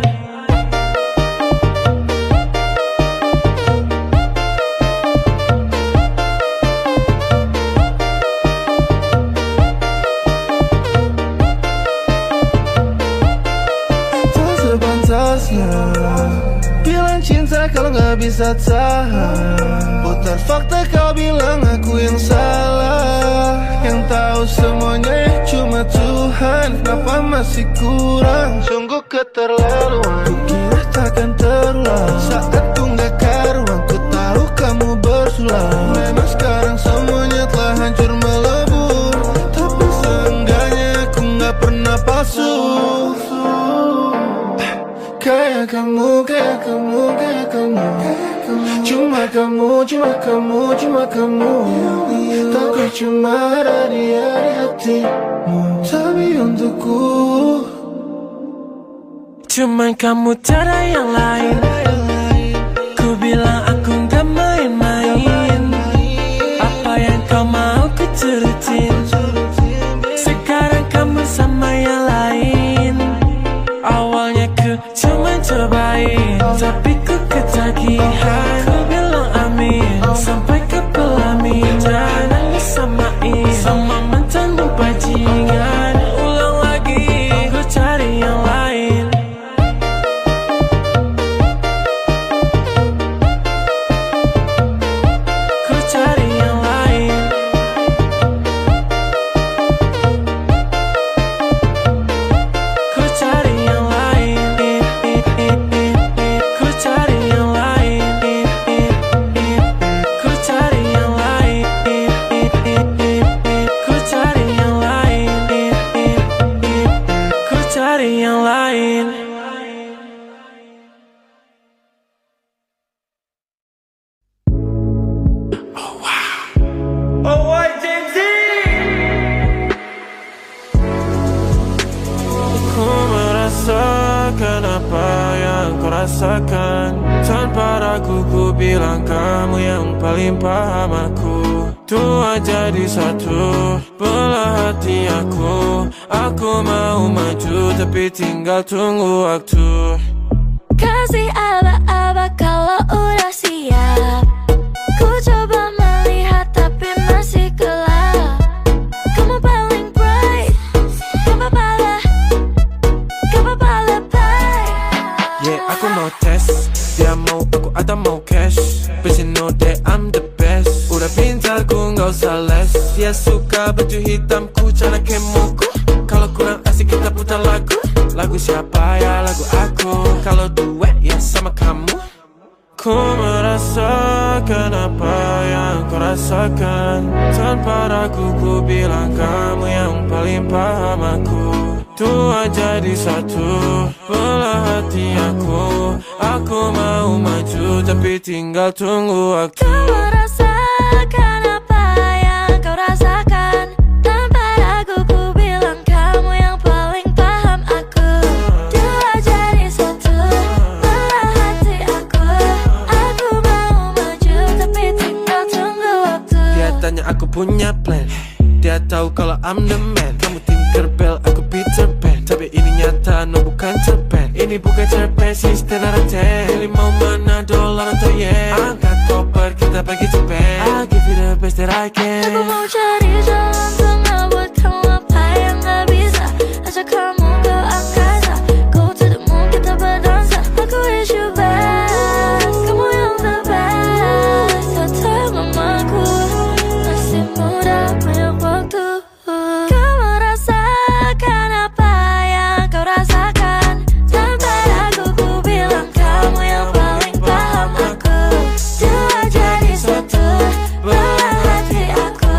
Bilang cinta kalau gak bisa tahan. Putar fakta kau bilang aku yang salah. Yang tahu semuanya cuma Tuhan. Kenapa masih kurang? Sungguh keterlaluan. Ku kira takkan terulang. Saat ku gak karuan, ku tahu kamu bersulang. Memang sekarang semuanya telah hancur melebur. Tapi seenggaknya aku gak pernah palsu. Kayak kamu, kayak kamu, kayak kamu. Cuma kamu, cuma kamu, cuma kamu. Takut cuma ada dia di hatimu. Tapi untukku cuma kamu tiada yang lain. Ku bilang aku gak main-main. Apa yang kau mau ku turutin. Sekarang kamu sama yang lain. Awalnya ku cuma cobain, tapi ku ketagihan. Ku bilang amin sampai ke pelaminan. Dan disamain sama mantanmu bajingan. Ulang lagi, ku cari yang lain. Ku cari yang lain. rasakan apa yang kau rasakan. Tanpa ragu ku bilang kamu yang paling paham aku. Tua jadi satu, belah hati aku. Aku mau maju tapi tinggal tunggu waktu. Kasih aba-aba kalau udah siap. Ku coba melihat tapi masih gelap. Kamu paling bright, gak apa-apa lebay. Yeah, aku mau tes. Dia mau aku atau mau cash. But you know that I'm the best. Udah pintar ku gak usah les. Dia suka baju hitamku, cara kemuku. Kalau kurang asik kita putar lagu. Lagu siapa ya? Lagu aku. Kalau duet ya sama kamu. Ku merasakan apa yang kau rasakan. Tanpa ragu ku bilang kamu yang paling paham aku. Tua jadi satu, belah hati aku. Aku mau maju tapi tinggal tunggu waktu. Ku merasakan apa yang kau rasakan. Tanpa ragu ku bilang kamu yang paling paham aku. Dua jadi satu, belah hati aku. Aku mau maju tapi tinggal tunggu waktu. Dia tanya aku punya plan. Dia tahu kalau I'm the man. Kamu Tinkerbell, aku Peter Pan. Tapi ini nyata, no bukan cerpen. Ini bukan cerpen, sistem naraten. Pilih mau mana, dolar atau yen. Angkat koper, kita pergi Japan. I'll give you the best that I can. Aku mau cari jalan tengah buat kamu apa yang gak bisa. Ajak kamu ke angkasa, go to the moon kita berdansa. Aku wish you best, kamu yang the best. Kata mamaku, masih muda banyak waktu. Kau merasakan apa yang kau rasakan. Tanpa ragu ku bilang kamu yang paling paham aku. Dua jadi satu, belah hati aku.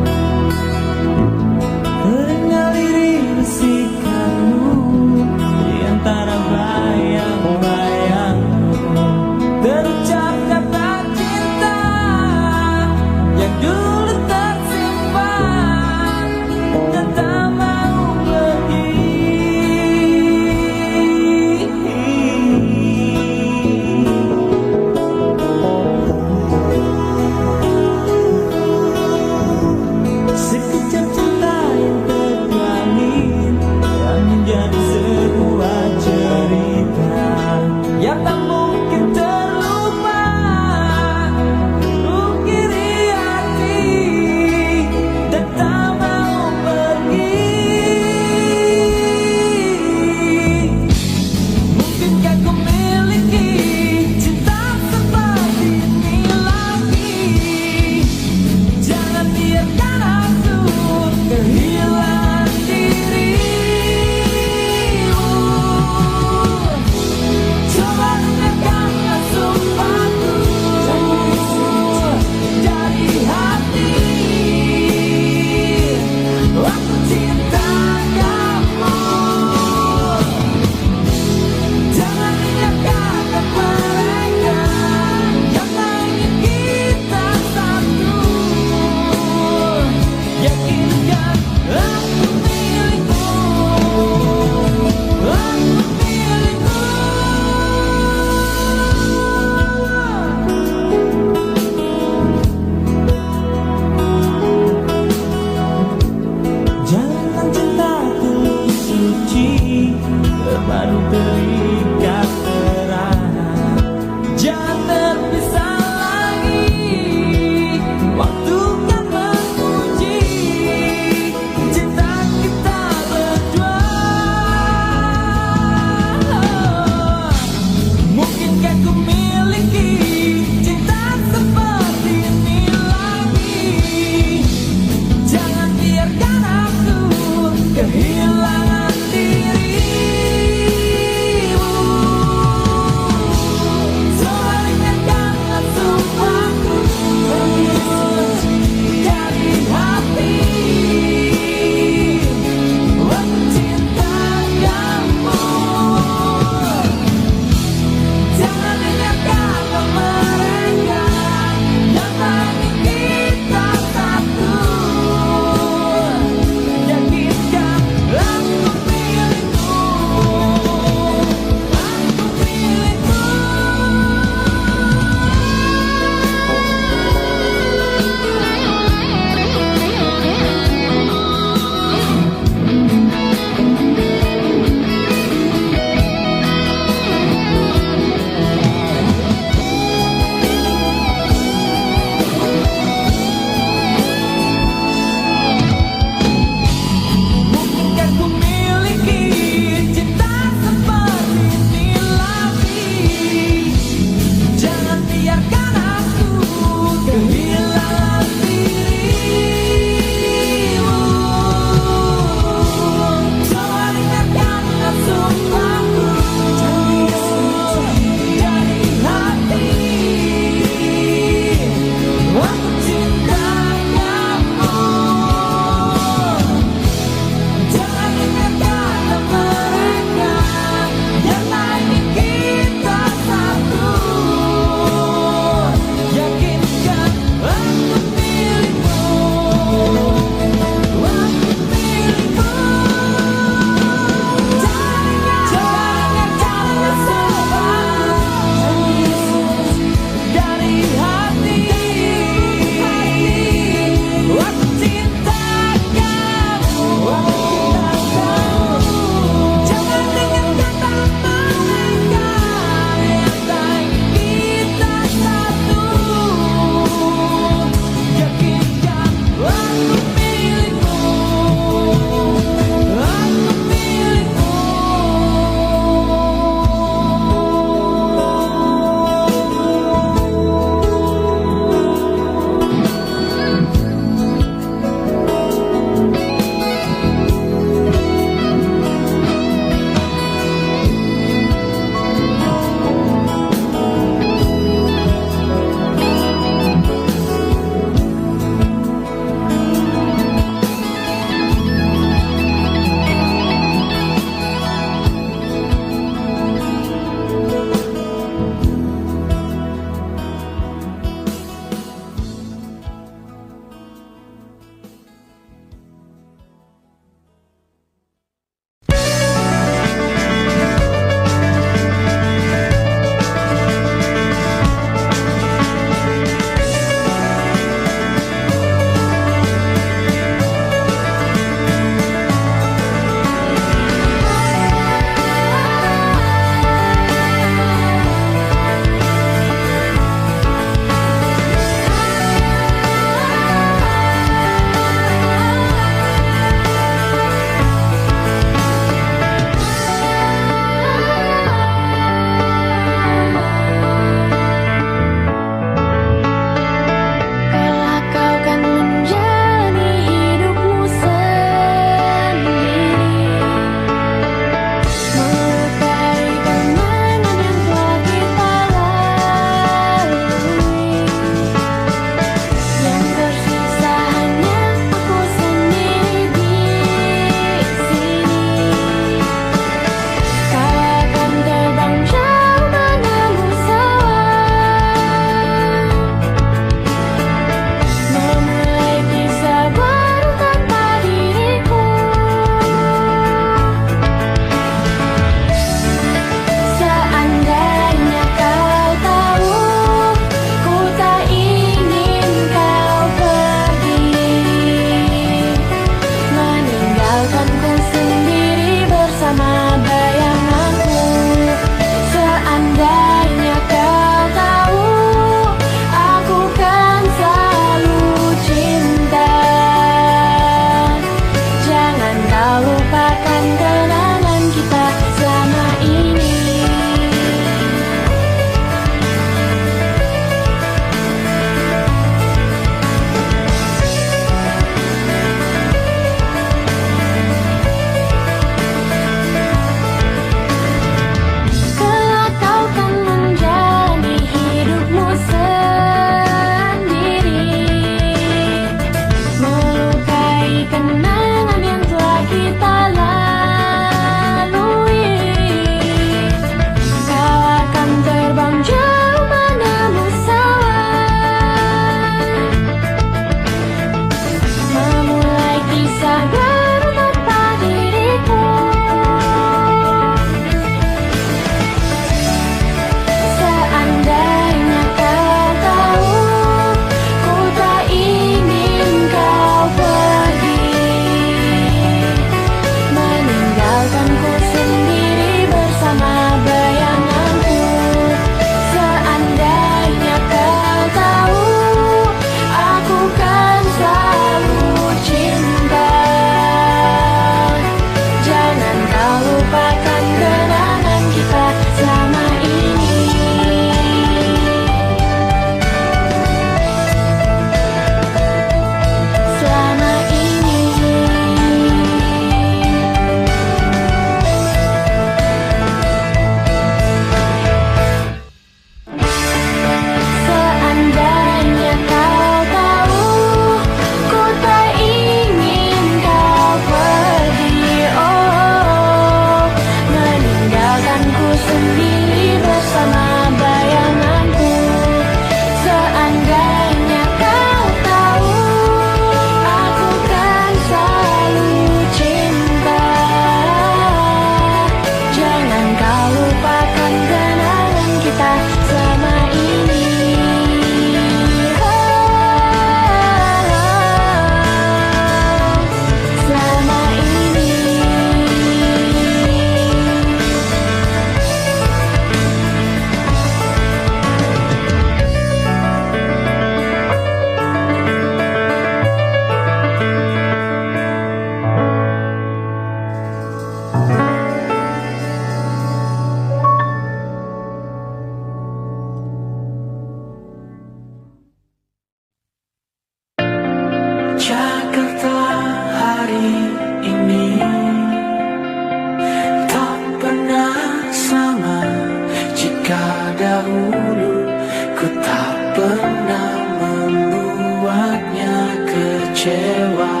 kecewa.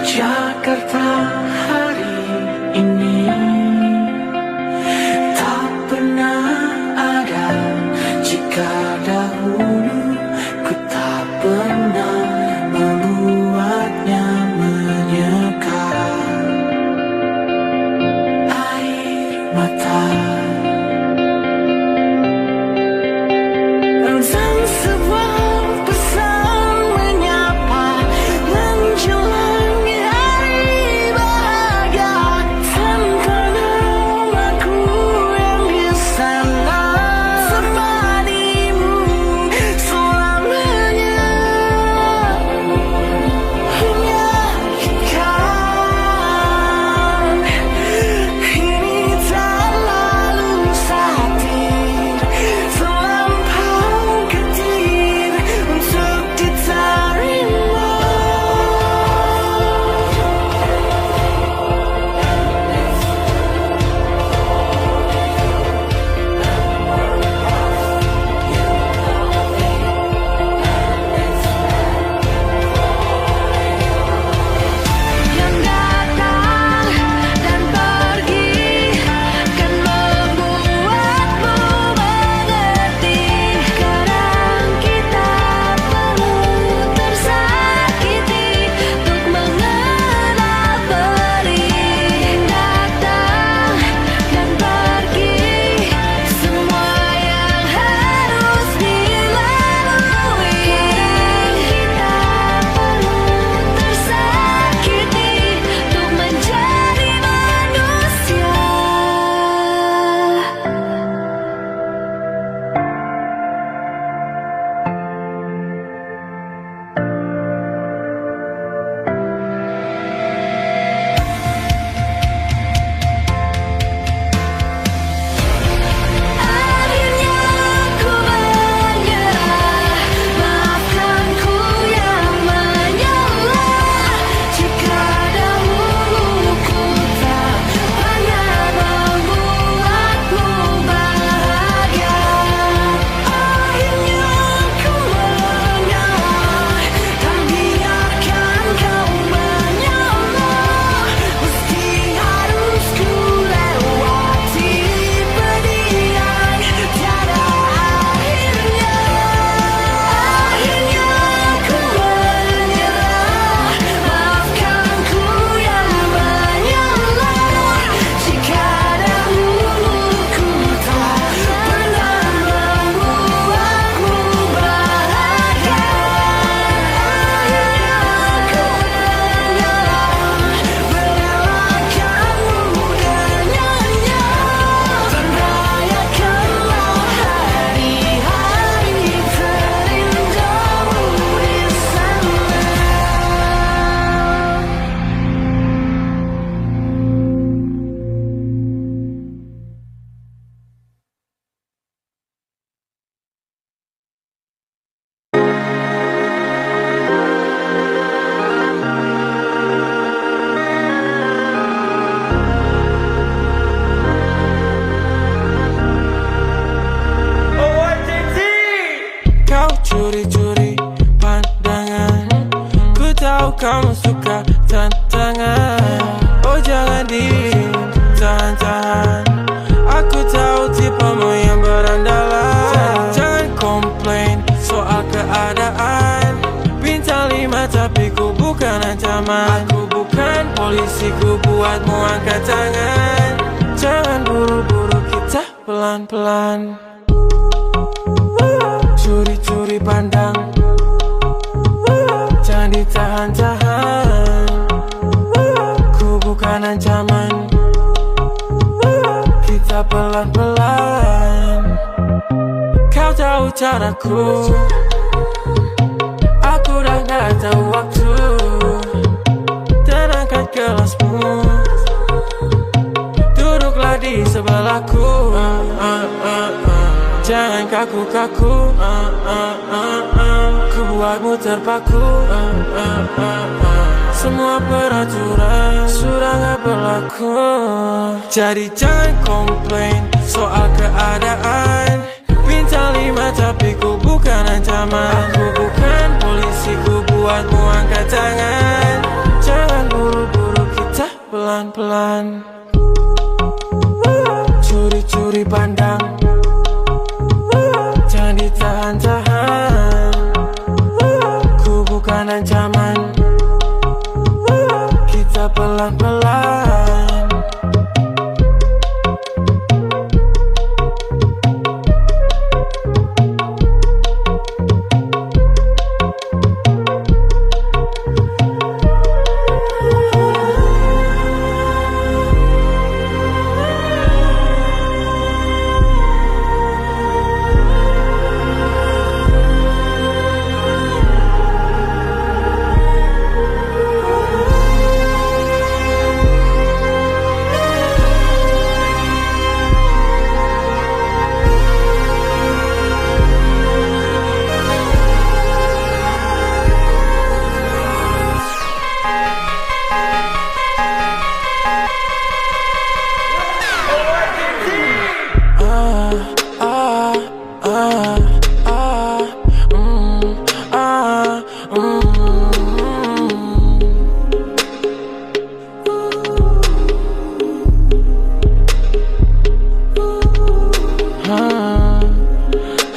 Jakarta hari ini tak pernah ada jika dahulu ku tak pernah membuatnya menyeka air mata. Dan sebuah pesan menyapa menjelang hari bahagia tanpa namaku yang di sana temanimu selamanya. Menyakitkan ini tak lalu satir terlampau ketir untuk diterima. Yang datang dan pergi kan membuatmu mengerti. Kadang kita perlu tersakiti untuk mengenal perih. Datang dan pergi semua yang harus dilalui. Kita perlu tersakiti untuk menjadi manusia. Akhirnya ku menyerah, maafkan ku yang menyalah. Jika dahulu ku tak pernah membuatmu bahagia. Akhirnya ku menyerah, tak biarkan kau menyalah. Meski harus ku lewati pedih yang tiada akhirnya. Akhirnya ku menyerah, maafkan ku yang menyalah. Jika dahulu ku tak pernah membuatmu bahagia. Akhirnya ku menyerah, merelakanmu dengannya. Dan rayakanlah hari-hari terindahmu di sana. Kau curi-curi pandangan, ku tahu kamu suka tantangan. Oh jangan ditahan-tahan, aku tahu tipemu yang berandalan. Jangan komplain soal keadaan. Bintang 5 tapi ku bukan ancaman. Aku bukan polisi, ku buatmu angkat tangan. Jangan buru-buru, kita pelan-pelan. Curi-curi pandang, jangan ditahan-tahan. Ku bukan ancaman, kita pelan-pelan. Kau tahu caraku, aku dah gak tahu waktu. Dan angkat gelasmu, duduklah di sebelahku. Jangan kaku-kaku, ku buatmu terpaku. Semua peraturan sudah gak berlaku. Jadi jangan komplain soal keadaan. Bintang 5 tapi ku bukan ancaman. Aku bukan polisi, ku buatmu angkat tangan. bukan ancaman. Kita pelan-pelan.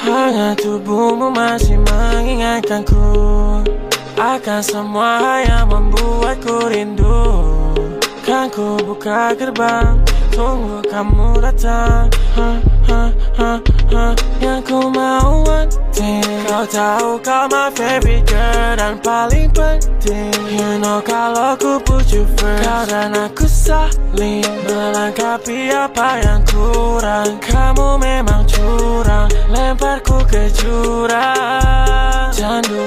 Hanya tubuhmu masih mengingatkanku akan semua yang membuatku rindu. Kan ku buka gerbang, tunggu kamu datang. Yang ku mau wanting, kau tahu kau my favorite girl dan paling penting. You know kalau ku put you first, kau dan aku saling melengkapi apa yang kurang. Kamu memang curang, lemparku ke jurang. Candu,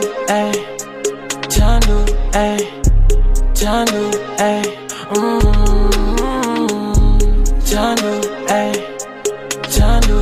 candu, candu, candu, candu,